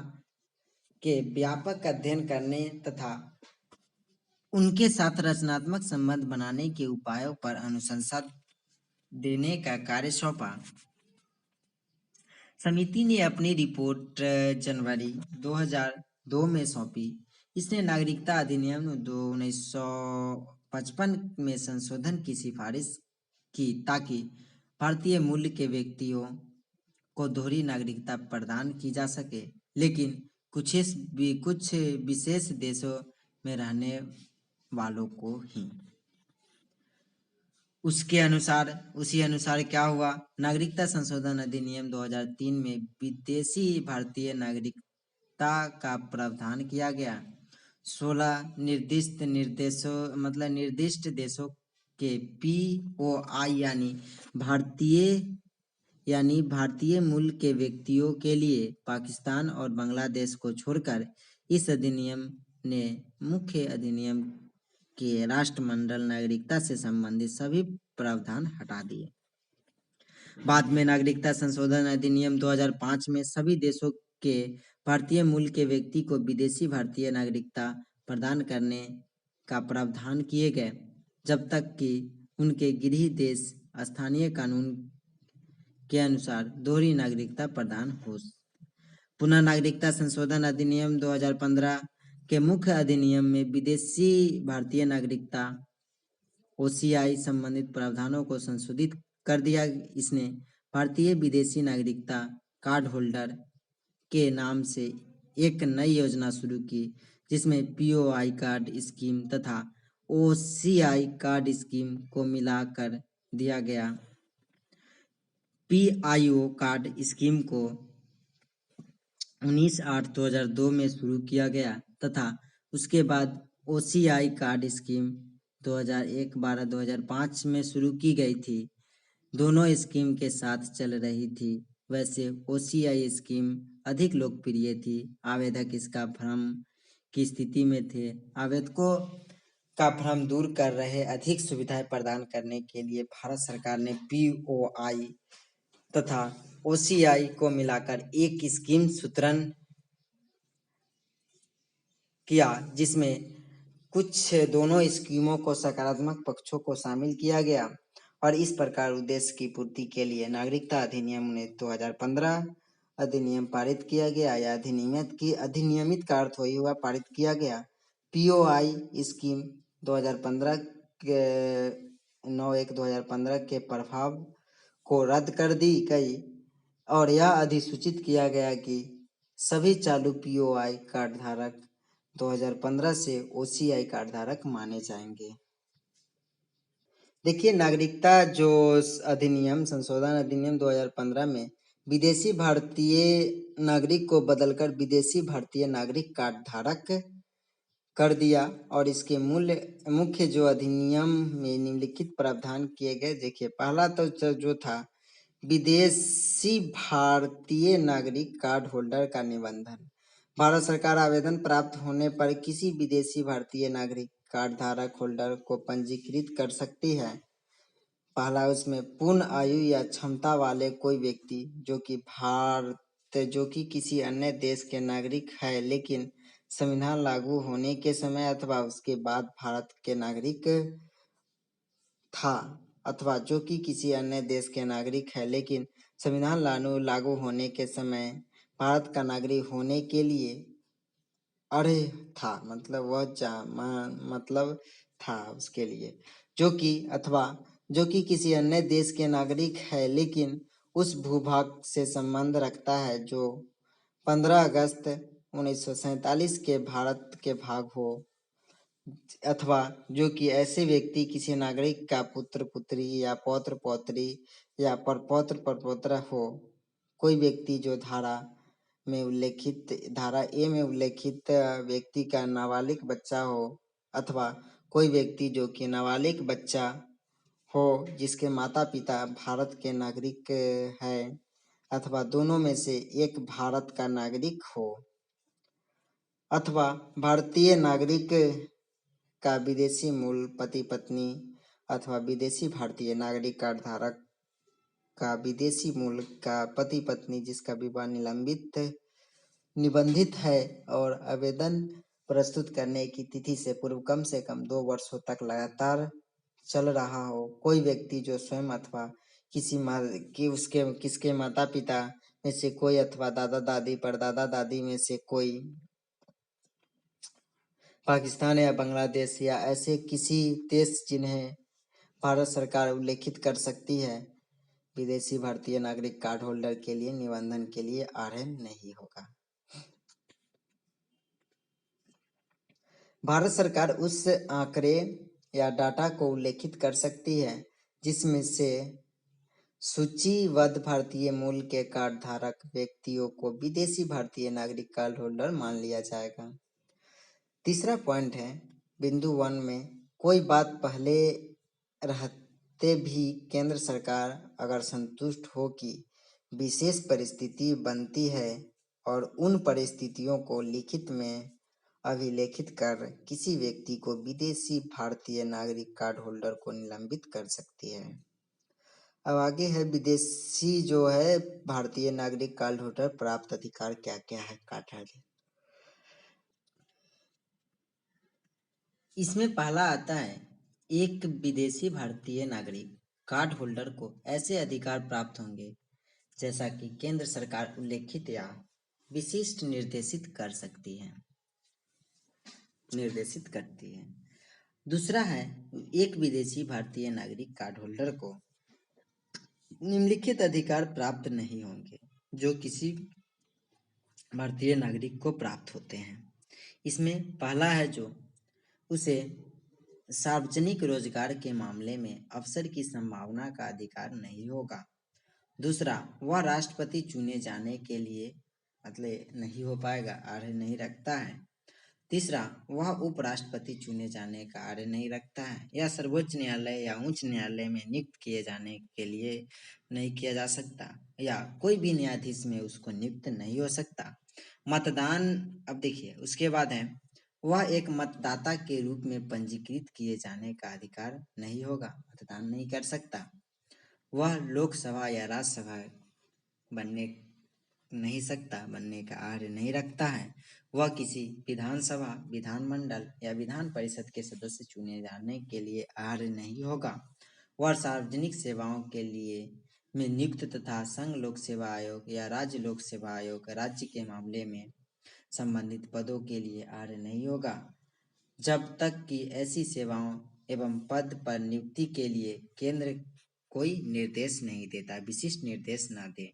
के व्यापक अध्ययन करने तथा उनके साथ रचनात्मक संबंध बनाने के उपायों पर अनुशंसा देने का कार्य सौंपा। समिति ने अपनी रिपोर्ट जनवरी 2002 में सौंपी। इसने नागरिकता अधिनियम 1955 में संशोधन की सिफारिश की ताकि भारतीय मूल के व्यक्तियों को दोहरी नागरिकता प्रदान की जा सके, लेकिन कुछ विशेष देशों में रहने वालों को ही। उसी अनुसार क्या हुआ, नागरिकता संशोधन अधिनियम 2003 में विदेशी भारतीय नागरिकता का प्रावधान किया गया। 16 निर्दिष्ट देशों के POI यानी भारतीय मूल के व्यक्तियों के लिए पाकिस्तान और बांग्लादेश को छोड़कर इस अधिनियम ने मुख्य अधिनियम के राष्ट्रमंडल नागरिकता से संबंधित सभी प्रावधान हटा दिए। बाद में नागरिकता संशोधन अधिनियम 2005 में सभी देशों के भारतीय मूल के व्यक्ति को विदेशी भारतीय नागरिकता प्रदान करने का प्रावधान किए गए, जब तक कि उनके गृह देश स्थानीय कानून के अनुसार दोहरी नागरिकता प्रदान हो। पुनः नागरिकता संशोधन अधिनियम 2015 के मुख्य अधिनियम में विदेशी भारतीय नागरिकता OCI संबंधित प्रावधानों को संशोधित कर दिया। इसने भारतीय विदेशी नागरिकता कार्ड होल्डर के नाम से एक नई योजना शुरू की, जिसमें POI कार्ड स्कीम तथा OCI कार्ड स्कीम को मिलाकर दिया गया। PIO कार्ड स्कीम को 19/8/2002 में शुरू किया गया तथा उसके बाद OCI कार्ड स्कीम 2001-12-2005 में शुरू की गई थी। दोनों स्कीम के साथ चल रही थी। वैसे OCI स्कीम अधिक लोकप्रिय थी। आवेदक इसका भ्रम की स्थिति में थे। आवेदकों का भ्रम दूर कर रहे अधिक सुविधाएं प्रदान करने के लिए भारत सरकार ने POI तथा OCI को मिलाकर एक स्कीम सूत्रण किया, जिसमें दोनों स्कीमों को सकारात्मक पक्षों को शामिल किया गया और इस प्रकार उद्देश्य की पूर्ति के लिए नागरिकता अधिनियम 2015 अधिनियम पारित किया गया। या अधिनियमित का अर्थ वही हुआ, पारित किया गया। POI स्कीम 2015 के 9/1/2015 के प्रभाव को रद्द कर दी गई और यह अधिसूचित किया गया कि सभी चालू POI कार्ड धारक 2015 से OCI कार्ड धारक माने जाएंगे। देखिए, नागरिकता जो संशोधन अधिनियम 2015 में विदेशी भारतीय नागरिक को बदलकर विदेशी भारतीय नागरिक कार्ड धारक कर दिया और इसके मुख्य जो अधिनियम में निम्नलिखित प्रावधान किए गए। देखिए, पहला तो जो था विदेशी भारतीय नागरिक कार्ड होल्डर का निबंधन। भारत सरकार आवेदन प्राप्त होने पर किसी विदेशी भारतीय नागरिक कार्ड धारक होल्डर को पंजीकृत कर सकती है। पहला उसमें पूर्ण आयु या क्षमता वाले कोई व्यक्ति जो कि किसी अन्य देश के नागरिक है लेकिन संविधान लागू होने के समय अथवा उसके बाद भारत के नागरिक था, अथवा जो कि किसी अन्य देश के नागरिक है लेकिन संविधान लागू होने के समय भारत का नागरिक होने के लिए अरे था, मतलब था उसके लिए, जो कि किसी अन्य देश के नागरिक है लेकिन उस भूभाग से संबंध रखता है जो 15 अगस्त 1947 के भारत के भाग हो, अथवा जो कि ऐसे व्यक्ति किसी नागरिक का पुत्र पुत्री या पौत्र पौत्री या परपौत्र परपौत्र हो। कोई व्यक्ति जो धारा ए में उल्लेखित व्यक्ति का नाबालिग बच्चा हो, अथवा कोई व्यक्ति जो कि नाबालिग बच्चा हो जिसके माता पिता भारत के नागरिक है, अथवा दोनों में से एक भारत का नागरिक हो, अथवा भारतीय नागरिक का विदेशी मूल पति पत्नी अथवा विदेशी भारतीय नागरिक कार्ड धारक का विदेशी मूल का पति पत्नी जिसका विवाह निबंधित है और आवेदन प्रस्तुत करने की तिथि से पूर्व कम से कम 2 वर्षों तक लगातार चल रहा हो। कोई व्यक्ति जो स्वयं अथवा किसके माता पिता में से कोई अथवा दादा दादी परदादा दादी में से कोई पाकिस्तान या बांग्लादेश या ऐसे किसी देश जिन्हें भारत सरकार उल्लेखित कर सकती है, विदेशी भारतीय नागरिक कार्ड होल्डर के लिए निबंधन के लिए अर्ह नहीं होगा। भारत सरकार उस आंकड़े या डाटा को उल्लेखित कर सकती है जिसमें से सूचीबद्ध भारतीय मूल के कार्ड धारक व्यक्तियों को विदेशी भारतीय नागरिक कार्ड होल्डर मान लिया जाएगा। तीसरा पॉइंट है बिंदु 1 में, कोई बात पहले रहते भी केंद्र सरकार अगर संतुष्ट हो कि विशेष परिस्थिति बनती है और उन परिस्थितियों को लिखित में अभिलेखित कर किसी व्यक्ति को विदेशी भारतीय नागरिक कार्ड होल्डर को निलंबित कर सकती है। अब आगे है विदेशी जो है भारतीय नागरिक कार्ड होल्डर प्राप्त अधिकार क्या क्या है कार्ड। इसमें पहला आता है, एक विदेशी भारतीय नागरिक कार्ड होल्डर को ऐसे अधिकार प्राप्त होंगे जैसा कि केंद्र सरकार उल्लेखित या विशिष्ट निर्देशित करती है। दूसरा है, एक विदेशी भारतीय नागरिक कार्ड होल्डर को निम्नलिखित अधिकार प्राप्त नहीं होंगे जो किसी भारतीय नागरिक को प्राप्त होते हैं। इसमें पहला है जो उसे सार्वजनिक रोजगार के मामले में अवसर की संभावना का अधिकार नहीं होगा। दूसरा, वह राष्ट्रपति चुने जाने के लिए मतलब नहीं हो पाएगा, अर्ह नहीं रखता है। तीसरा, वह उपराष्ट्रपति चुने जाने का अर्ह नहीं रखता है या सर्वोच्च न्यायालय या उच्च न्यायालय में नियुक्त किए जाने के लिए नहीं किया जा सकता या कोई भी न्यायाधीश में उसको नियुक्त नहीं हो सकता। मतदान, अब देखिए उसके बाद है, वह एक मतदाता के रूप में पंजीकृत किए जाने का अधिकार नहीं होगा, मतदान नहीं कर सकता। वह लोकसभा या राज्यसभा बनने नहीं सकता, बनने का अर्ह नहीं रखता है। वह किसी विधानसभा, विधानमंडल या विधान परिषद के सदस्य चुने जाने के लिए अर्ह नहीं होगा। वह सार्वजनिक सेवाओं के लिए में नियुक्त तथा संघ लोक सेवा आयोग या राज्य लोक सेवा आयोग राज्य के मामले में संबंधित पदों के लिए अर्ह नहीं होगा जब तक कि ऐसी सेवाओं एवं पद पर नियुक्ति के लिए केंद्र कोई निर्देश नहीं देता, विशिष्ट निर्देश ना दे।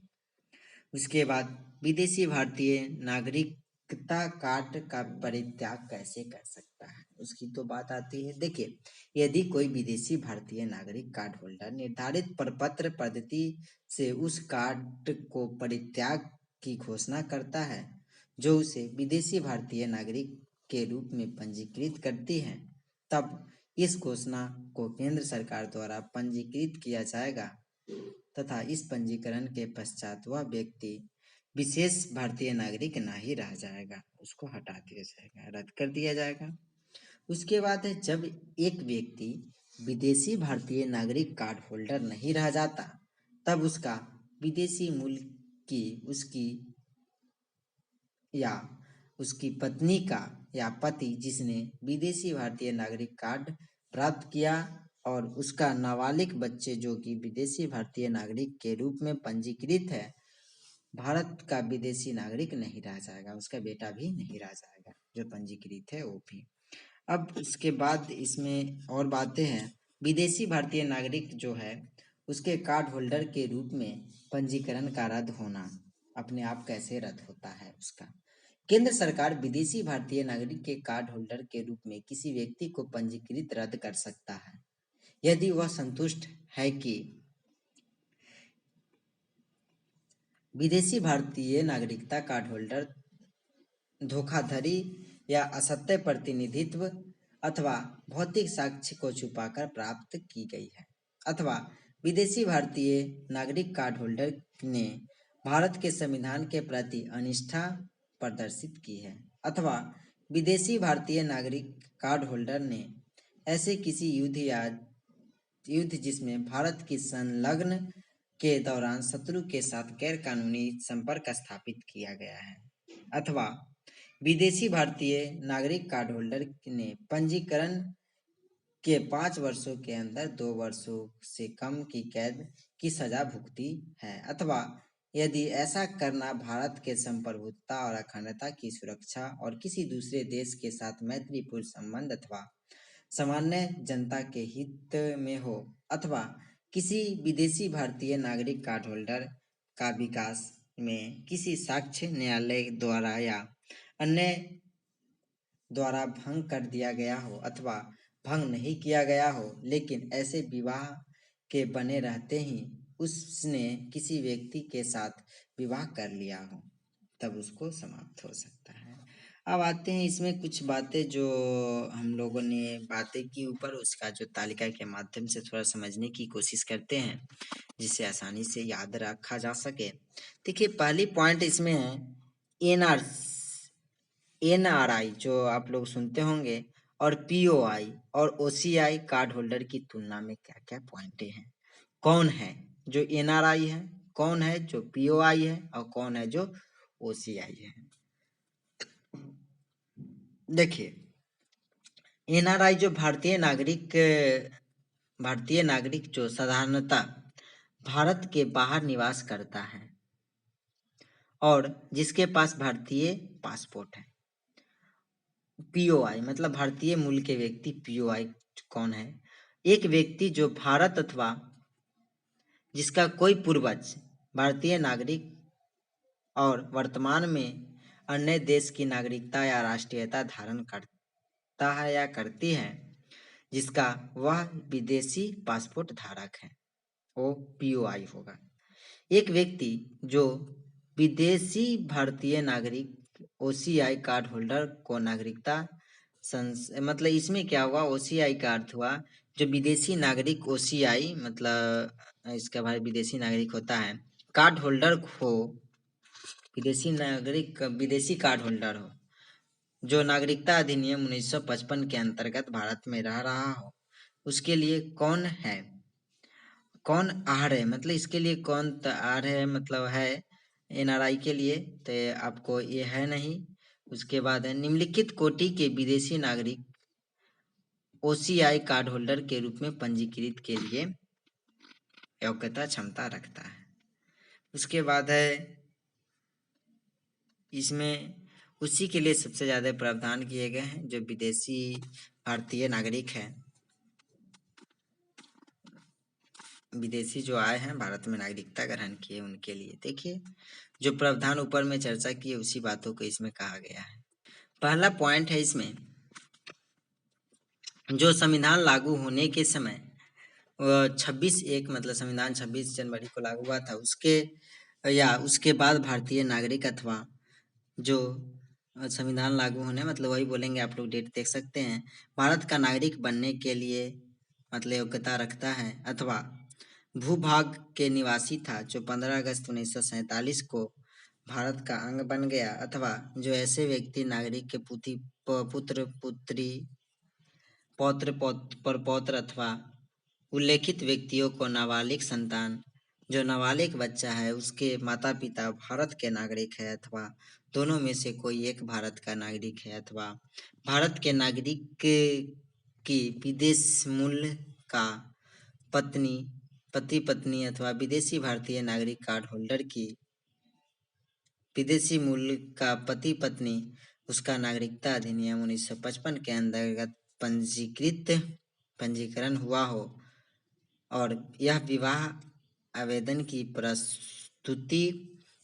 उसके बाद विदेशी भारतीय नागरिकता कार्ड का परित्याग कैसे कर सकता है, उसकी तो बात आती है। देखिए, यदि कोई विदेशी भारतीय नागरिक कार्ड होल्डर निर्धारित प्रपत्र पद्धति से उस कार्ड को परित्याग की घोषणा करता है जो उसे विदेशी भारतीय नागरिक के रूप में पंजीकृत करती है, तब इस घोषणा को केंद्र सरकार द्वारा पंजीकृत किया जाएगा तथा इस पंजीकरण के पश्चात वह व्यक्ति विशेष भारतीय नागरिक ना ही रह जाएगा, उसको हटा दिया जाएगा, रद्द कर दिया जाएगा। उसके बाद है, जब एक व्यक्ति विदेशी भारतीय नागरिक कार्ड होल्डर नहीं रह जाता, तब उसका विदेशी मूल की उसकी या उसकी पत्नी का या पति जिसने विदेशी भारतीय नागरिक कार्ड प्राप्त किया और उसका नाबालिग बच्चे जो कि विदेशी भारतीय नागरिक के रूप में पंजीकृत है, भारत का विदेशी नागरिक नहीं रह जाएगा, उसका बेटा भी नहीं रह जाएगा जो पंजीकृत है वो भी। अब उसके बाद इसमें और बातें हैं। विदेशी भारतीय नागरिक जो है उसके कार्ड होल्डर के रूप में पंजीकरण का रद्द होना अपने आप कैसे रद्द होता है उसका। केंद्र सरकार विदेशी भारतीय नागरिक के कार्ड होल्डर के रूप में किसी व्यक्ति को पंजीकृत रद्द कर सकता है यदि वह संतुष्ट है कि विदेशी भारतीय नागरिकता कार्ड होल्डर धोखाधड़ी या असत्य प्रतिनिधित्व अथवा भौतिक साक्ष्य को छुपाकर प्राप्त की गई है, अथवा विदेशी भारतीय नागरिक कार्ड होल्डर ने भारत के संविधान के प्रति अनिष्ठा प्रदर्शित की है, अथवा विदेशी भारतीय नागरिक कार्ड होल्डर ने ऐसे किसी युद्ध जिसमें भारत की संलग्न के दौरान शत्रु के साथ गैर कानूनी संपर्क स्थापित किया गया है, अथवा विदेशी भारतीय नागरिक कार्ड होल्डर ने पंजीकरण के 5 वर्षों के अंदर 2 वर्षों से कम की कैद की सजा भुगती है, अथवा यदि ऐसा करना भारत के संप्रभुता और अखंडता की सुरक्षा और किसी दूसरे देश के साथ मैत्रीपूर्ण संबंध अथवा सामान्य जनता के हित में हो, अथवा किसी विदेशी भारतीय नागरिक कार्ड होल्डर का विकास में किसी साक्ष्य न्यायालय द्वारा या अन्य द्वारा भंग कर दिया गया हो अथवा भंग नहीं किया गया हो, लेकिन ऐसे विवाह के बने रहते ही उसने किसी व्यक्ति के साथ विवाह कर लिया हो, तब उसको समाप्त हो सकता है। अब आते हैं इसमें कुछ बातें जो हम लोगों ने बातें की ऊपर, उसका जो तालिका के माध्यम से थोड़ा समझने की कोशिश करते हैं जिससे आसानी से याद रखा जा सके। देखिए, पहली पॉइंट इसमें है एनआरआई जो आप लोग सुनते होंगे, और पीओआई और ओसीआई कार्ड होल्डर की तुलना में क्या क्या पॉइंटें हैं, कौन है जो एनआरआई है, कौन है जो पीओआई है और कौन है जो ओसीआई है। देखिए, एनआरआई जो भारतीय नागरिक जो साधारणतः भारत के बाहर निवास करता है और जिसके पास भारतीय पासपोर्ट है। पीओआई मतलब भारतीय मूल के व्यक्ति। पीओआई कौन है? एक व्यक्ति जो भारत अथवा जिसका कोई पूर्वज भारतीय नागरिक और वर्तमान में अन्य देश की नागरिकता या राष्ट्रीयता धारण करता है या करती है, जिसका वह विदेशी पासपोर्ट धारक है, वो पीओआई होगा। एक व्यक्ति जो विदेशी भारतीय नागरिक ओसीआई कार्ड होल्डर को नागरिकता मतलब इसमें क्या हुआ, ओसीआई का अर्थ हुआ जो विदेशी नागरिक ओसीआई मतलब इसका भाई विदेशी नागरिक होता है, कार्ड होल्डर हो, विदेशी कार्ड होल्डर हो जो नागरिकता अधिनियम 1955 के अंतर्गत भारत में रह रहा हो, उसके लिए कौन आर है, मतलब इसके लिए कौन आर है, मतलब है एनआरआई के लिए, तो आपको ये है नहीं। उसके बाद है निम्नलिखित कोटि के विदेशी नागरिक ओसीआई कार्ड होल्डर के रूप में पंजीकृत के लिए योग्यता क्षमता रखता है। उसके बाद है इसमें उसी के लिए सबसे ज्यादा प्रावधान किए गए हैं जो विदेशी भारतीय नागरिक हैं, विदेशी जो आए हैं भारत में नागरिकता ग्रहण किए उनके लिए। देखिए, जो प्रावधान ऊपर में चर्चा की उसी बातों को इसमें कहा गया है। पहला पॉइंट है इसमें, जो संविधान लागू होने के समय 26/1 मतलब संविधान 26 जनवरी को लागू हुआ था, उसके बाद भारतीय नागरिक अथवा जो संविधान लागू होने मतलब वही बोलेंगे, आप लोग डेट देख सकते हैं, भारत का नागरिक बनने के लिए मतलब योग्यता रखता है, अथवा भूभाग के निवासी था जो 15 अगस्त 1947 को भारत का अंग बन गया, अथवा जो ऐसे व्यक्ति नागरिक के पुत्र पुत्री पौत्र परपौत्र अथवा उल्लेखित व्यक्तियों को नाबालिग संतान, जो नाबालिग बच्चा है, उसके माता पिता भारत के नागरिक है अथवा दोनों में से कोई एक भारत का नागरिक है अथवा भारत के नागरिक की विदेश मूल का पति पत्नी अथवा विदेशी भारतीय नागरिक कार्ड होल्डर की विदेशी मूल का पति पत्नी उसका नागरिकता अधिनियम 1955 के अंतर्गत पंजीकरण हुआ हो और यह विवाह आवेदन की प्रस्तुति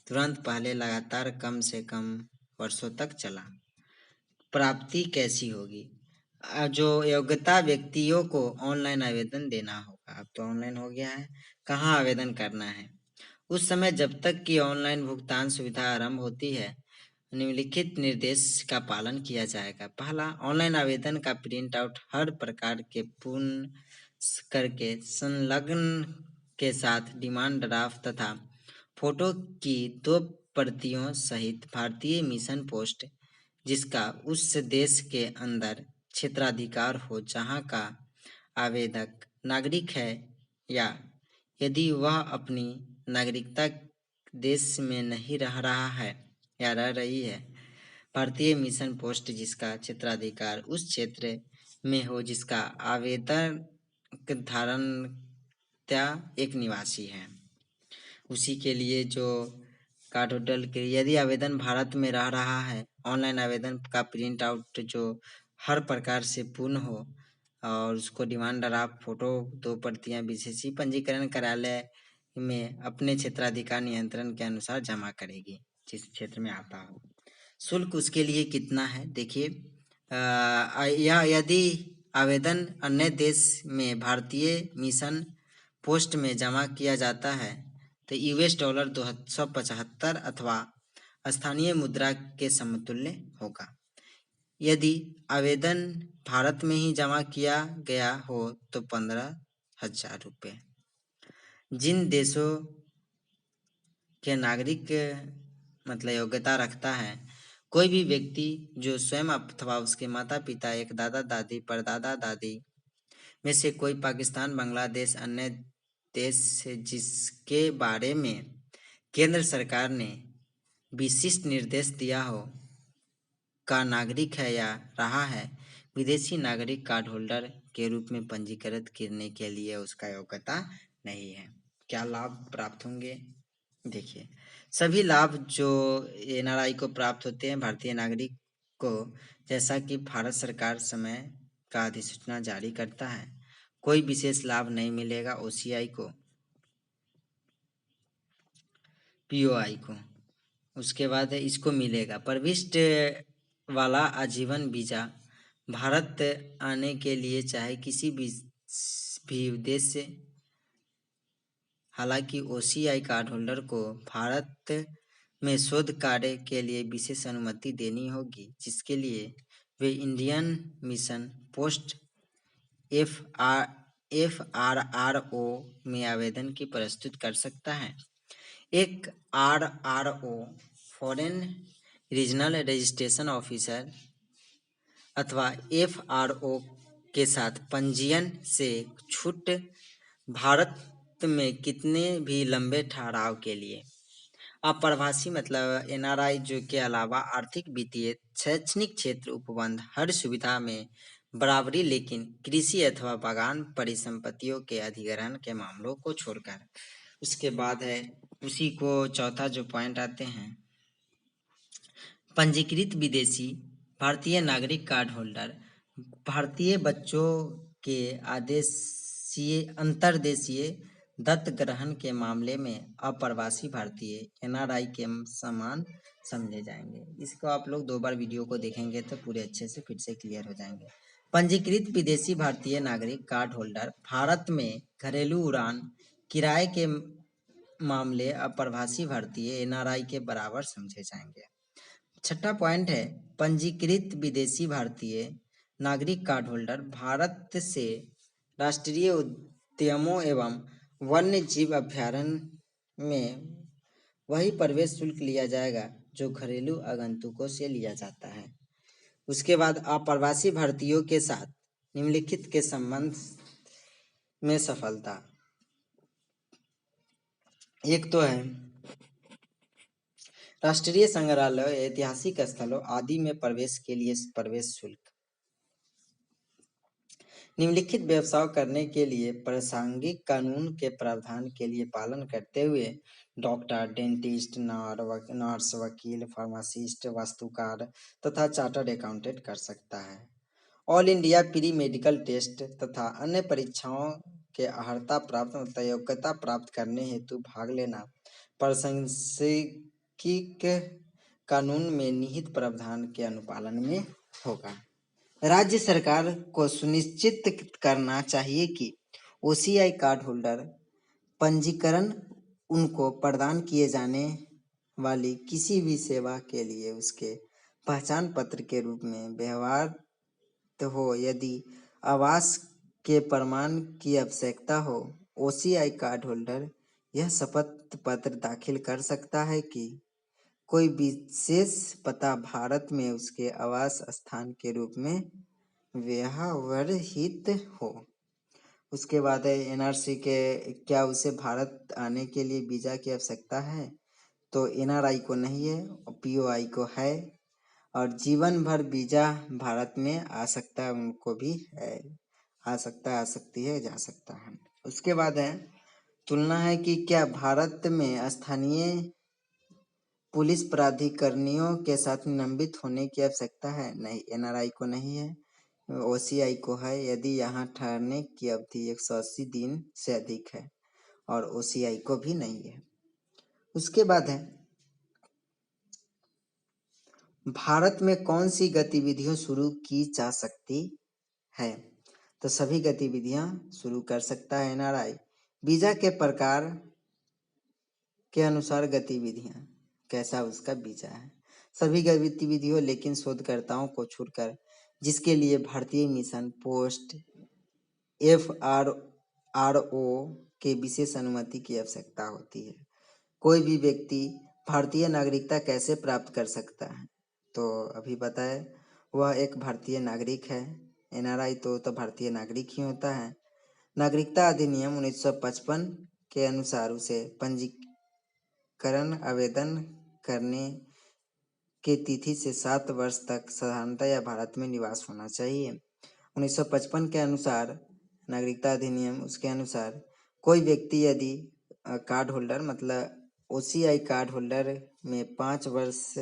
तुरंत पहले लगातार कम से कम वर्षों तक चला। प्राप्ति कैसी होगी? जो योग्यता व्यक्तियों को ऑनलाइन आवेदन देना होगा। अब तो ऑनलाइन हो गया है। कहाँ आवेदन करना है? उस समय जब तक कि ऑनलाइन भुगतान सुविधा आरंभ होती है, निम्नलिखित निर्देश का पालन किया जाएगा। पहला, ऑनलाइन आवेदन का प्रिंट आउट हर प्रकार के पूर्ण करके संलग्न के साथ डिमांड ड्राफ्ट तथा फोटो की 2 प्रतियों सहित भारतीय मिशन पोस्ट, जिसका उस देश के अंदर क्षेत्राधिकार हो जहां का आवेदक नागरिक है, या यदि वह अपनी नागरिकता देश में नहीं रह रहा है या रह रही है, भारतीय मिशन पोस्ट जिसका क्षेत्राधिकार उस क्षेत्र में हो जिसका आवेदक धारणता एक निवासी है, उसी के लिए जो कार्ड होल्डर के यदि आवेदन भारत में रह रहा है, ऑनलाइन आवेदन का प्रिंट आउट जो हर प्रकार से पूर्ण हो और उसको डिमांड ड्राफ्ट फोटो 2 प्रतियां विशेषी पंजीकरण कार्यालय में अपने क्षेत्राधिकार नियंत्रण के अनुसार जमा करेगी जिस क्षेत्र में आता हो। शुल्क उसके लिए कितना है? देखिए, या यदि आवेदन अन्य देश में भारतीय मिशन पोस्ट में जमा किया जाता है तो $275 अथवा स्थानीय मुद्रा के समतुल्य होगा। यदि आवेदन भारत में ही जमा किया गया हो तो 15,000 रुपये। जिन देशों के नागरिक मतलब योग्यता रखता है, कोई भी व्यक्ति जो स्वयं अथवा उसके माता पिता, एक दादा दादी, परदादा दादी में से कोई पाकिस्तान, बांग्लादेश, अन्य देश जिसके बारे में केंद्र सरकार ने विशिष्ट निर्देश दिया हो का नागरिक है या रहा है, विदेशी नागरिक कार्ड होल्डर के रूप में पंजीकृत करने के लिए उसका योग्यता नहीं है। क्या लाभ प्राप्त होंगे? देखिए, सभी लाभ जो एनआरआई को प्राप्त होते हैं भारतीय नागरिक को, जैसा कि भारत सरकार समय का अधिसूचना जारी करता है, कोई विशेष लाभ नहीं मिलेगा ओसीआई को, पीओआई को। उसके बाद इसको मिलेगा प्रविष्ट वाला आजीवन वीजा। भारत आने के लिए चाहे किसी भी देश से, हालांकि ओसीआई कार्ड होल्डर को भारत में शोध कार्य के लिए विशेष अनुमति देनी होगी, जिसके लिए वे इंडियन मिशन पोस्ट FRRO में आवेदन की प्रस्तुत कर सकता है। एक RRO foreign regional registration officer अथवा FRO के साथ पंजीयन से छूट भारत में कितने भी लंबे ठहराव के लिए। अप्रवासी मतलब एनआरआई जो के अलावा आर्थिक, वित्तीय, शैक्षणिक क्षेत्र, उपबंध हर सुविधा में बराबरी, लेकिन कृषि अथवा बागान परिसंपत्तियों के अधिग्रहण के मामलों को छोड़कर। उसके बाद है उसी को चौथा जो पॉइंट आते हैं, पंजीकृत विदेशी भारतीय नागरिक कार्ड होल्डर भारतीय बच्चों के अंतर्देशीय दत्त ग्रहण के मामले में अप्रवासी भारतीय एनआरआई के समान समझे जाएंगे। इसको आप लोग 2 बार वीडियो को देखेंगे तो पूरे अच्छे से फिर से क्लियर हो जाएंगे। पंजीकृत विदेशी भारतीय नागरिक कार्ड होल्डर भारत में घरेलू उड़ान किराए के मामले अप्रवासी भारतीय एनआरआई के बराबर समझे जाएंगे। छठा पॉइंट है पंजीकृत विदेशी भारतीय नागरिक कार्ड होल्डर भारत से राष्ट्रीय उद्यानों एवं वन्य जीव अभ्यारण्य में वही प्रवेश शुल्क लिया जाएगा जो घरेलू आगंतुकों से लिया जाता है। उसके बाद अप्रवासी भारतीयों के साथ निम्नलिखित के संबंध में सफलता। एक तो है राष्ट्रीय संग्रहालय, ऐतिहासिक स्थलों आदि में प्रवेश के लिए प्रवेश शुल्क। निम्नलिखित व्यवसाय करने के लिए प्रासंगिक कानून के प्रावधान के लिए पालन करते हुए डॉक्टर, डेंटिस्ट, नर्स, वकील, फार्मासिस्ट, वास्तुकार तथा चार्टर्ड अकाउंटेंट कर सकता है। All India pre medical test तथा अन्य परीक्षाओं के अर्हता प्राप्त योग्यता प्राप्त करने हेतु भाग लेना प्रासंगिक कानून में निहित प्रावधान के अनुपालन में होगा। राज्य सरकार को सुनिश्चित करना चाहिए कि ओसीआई कार्ड होल्डर पंजीकरण उनको प्रदान किए जाने वाली किसी भी सेवा के लिए उसके पहचान पत्र के रूप में व्यवहार हो। यदि आवास के प्रमाण की आवश्यकता हो, ओसीआई कार्ड होल्डर यह शपथ पत्र दाखिल कर सकता है कि कोई विशेष पता भारत में उसके आवास स्थान के रूप में व्यवहृत हो। उसके बाद है एनआरसी के, क्या उसे भारत आने के लिए वीजा की आवश्यकता है? तो एनआरआई को नहीं है, पीओआई को है, और जीवन भर वीजा भारत में आ सकता है, उनको भी है, आ सकता है, आ सकती है, जा सकता है। उसके बाद है तुलना है कि क्या भारत में स्थानीय पुलिस प्राधिकरणियों के साथ निलंबित होने की आवश्यकता है? नहीं, एनआरआई को नहीं है, ओसीआई को है यदि यहाँ ठहरने की अवधि 180 दिन से अधिक है, और ओसीआई को भी नहीं है। उसके बाद है भारत में कौन सी गतिविधियां शुरू की जा सकती है? तो सभी गतिविधियां शुरू कर सकता है एनआरआई। वीजा के प्रकार के अनुसार गतिविधियां, कैसा उसका वीजा है। सभी गतिविधियों लेकिन शोधकर्ताओं को छोड़कर जिसके लिए भारतीय मिशन पोस्ट FRRO के विशेष अनुमति की आवश्यकता होती है। कोई भी व्यक्ति भारतीय नागरिकता कैसे प्राप्त कर सकता है? तो अभी बताए, वह एक भारतीय नागरिक है। एनआरआई तो भारतीय नागरिक ही होता है। नागरिकता अधिनियम 1955 के अनुसार उसे पंजीकरण आवेदन करने के तिथि से 7 वर्ष तक साधारणतः या भारत में निवास होना चाहिए। 1955 के अनुसार नागरिकता अधिनियम, उसके अनुसार कोई व्यक्ति यदि कार्ड होल्डर मतलब ओसीआई कार्ड होल्डर में 5 वर्ष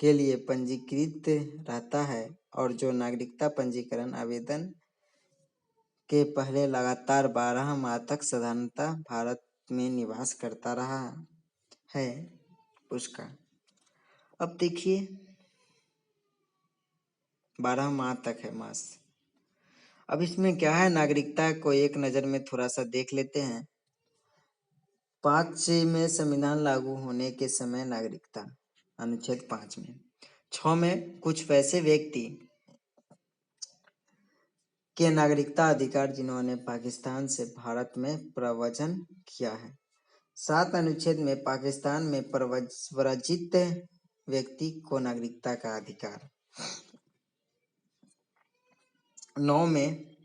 के लिए पंजीकृत रहता है और जो नागरिकता पंजीकरण आवेदन के पहले लगातार 12 माह तक साधारणतः भारत में निवास करता रहा है उसका। अब देखिए 12 माह तक है मास। अब इसमें क्या है, नागरिकता को एक नज़र में थोड़ा सा देख लेते हैं। 5 में संविधान लागू होने के समय नागरिकता, अनुच्छेद 5 में। 6 में कुछ वैसे व्यक्ति के नागरिकता अधिकार जिन्होंने पाकिस्तान से भारत में प्रव्रजन किया है। 7 अनुच्छेद में पाकिस्तान में प्रव्रजित व्यक्ति को नागरिकता का अधिकार। 9 में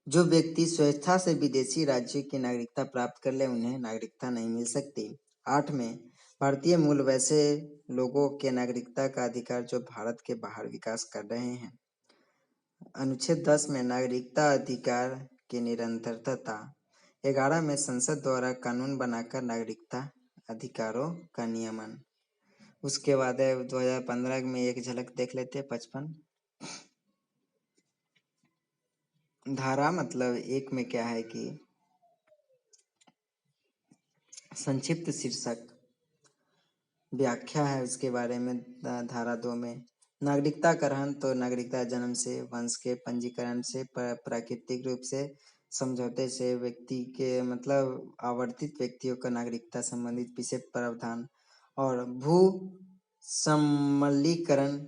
जो व्यक्ति स्वेच्छा से विदेशी राज्य की नागरिकता प्राप्त कर ले उन्हें नागरिकता नहीं मिल सकती। 8 में भारतीय मूल वैसे लोगों के नागरिकता का अधिकार जो भारत के बाहर विकास कर रहे हैं। अनुच्छेद 10 में नागरिकता अधिकार की निरंतरता। 11 में संसद द्वारा कानून बनाकर नागरिकता अधिकारों का नियमन। उसके बाद 2015 में एक झलक देख लेते हैं। 55 धारा मतलब 1 में क्या है कि संक्षिप्त शीर्षक व्याख्या है उसके बारे में। धारा 2 में नागरिकता ग्रहण, तो नागरिकता जन्म से, वंश के पंजीकरण से, प्राकृतिक रूप से, समझौते से, व्यक्ति के मतलब आवर्तित व्यक्तियों का नागरिकता संबंधित विशेष प्रावधान, और भू सम्मिलीकरण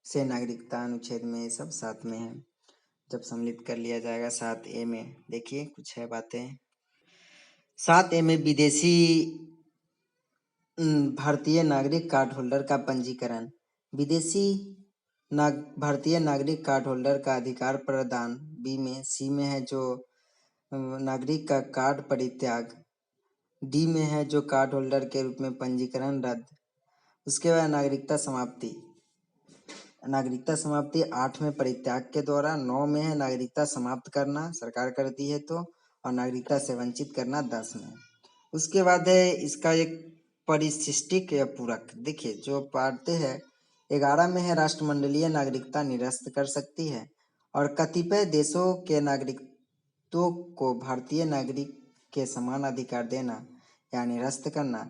से नागरिकता अनुच्छेद में, ये सब 7 में है। जब सम्मिलित कर लिया जाएगा 7A में, देखिए कुछ है बातें। 7A में विदेशी भारतीय नागरिक कार्ड होल्डर का पंजीकरण विदेशी भारतीय नागरिक कार्ड होल्डर का अधिकार प्रदान बी में। सी में है जो नागरिक का कार्ड परित्याग। डी में है जो कार्ड होल्डर के रूप में पंजीकरण रद्द। उसके बाद नागरिकता समाप्ति। नागरिकता समाप्ति 8 में परित्याग के द्वारा, 9 में है नागरिकता समाप्त करना, सरकार करती है तो, और नागरिकता से वंचित करना 10 में। उसके बाद है इसका एक परिशिष्टिक या पूरक। देखिए जो पढ़ते हैं 11 में है राष्ट्रमंडलीय नागरिकता निरस्त कर सकती है और कतिपय देशों के नागरिकों को भारतीय नागरिक के समान अधिकार देना या निरस्त करना।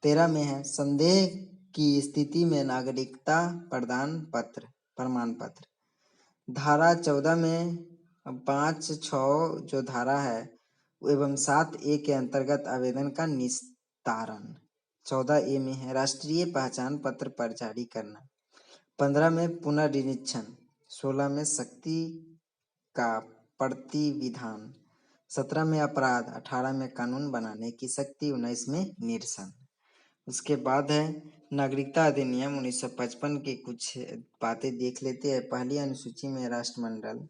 13 में है संदेह की स्थिति में नागरिकता प्रमाण पत्र। धारा 14 में 5(6) जो धारा है एवं 7(a) के अंतर्गत आवेदन का निस्तारण। 14(a) में है राष्ट्रीय पहचान पत्र पर जारी करना। 15 में पुनर्निरीक्षण। 16 में शक्ति का प्रतिविधान। 17 में अपराध। 18 में कानून बनाने की शक्ति। 19 में निरसन। उसके बाद है नागरिकता अधिनियम 1955 की कुछ बातें देख लेते हैं। पहली अनुसूची में राष्ट्रमंडल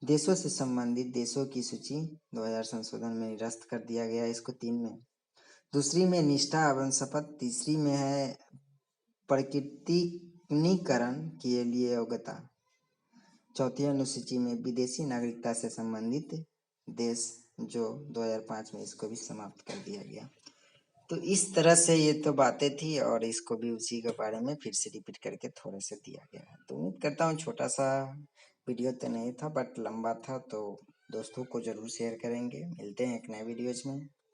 देशों से संबंधित देशों की सूची 2000 संशोधन में निरस्त कर दिया गया, इसको 3 में। दूसरी में निष्ठा एवं शपथ। तीसरी में है प्रकृतिकरण के लिए योग्यता। चौथी अनुसूची में विदेशी नागरिकता से संबंधित देश जो 2005 में, इसको भी समाप्त कर दिया गया। तो इस तरह से ये तो बातें थी और इसको भी उसी के बारे में फिर से रिपीट करके थोड़े से दिया गया है। तो उम्मीद करता हूँ छोटा सा वीडियो तो नहीं था बट लंबा था, तो दोस्तों को जरूर शेयर करेंगे। मिलते हैं एक नए वीडियोज में।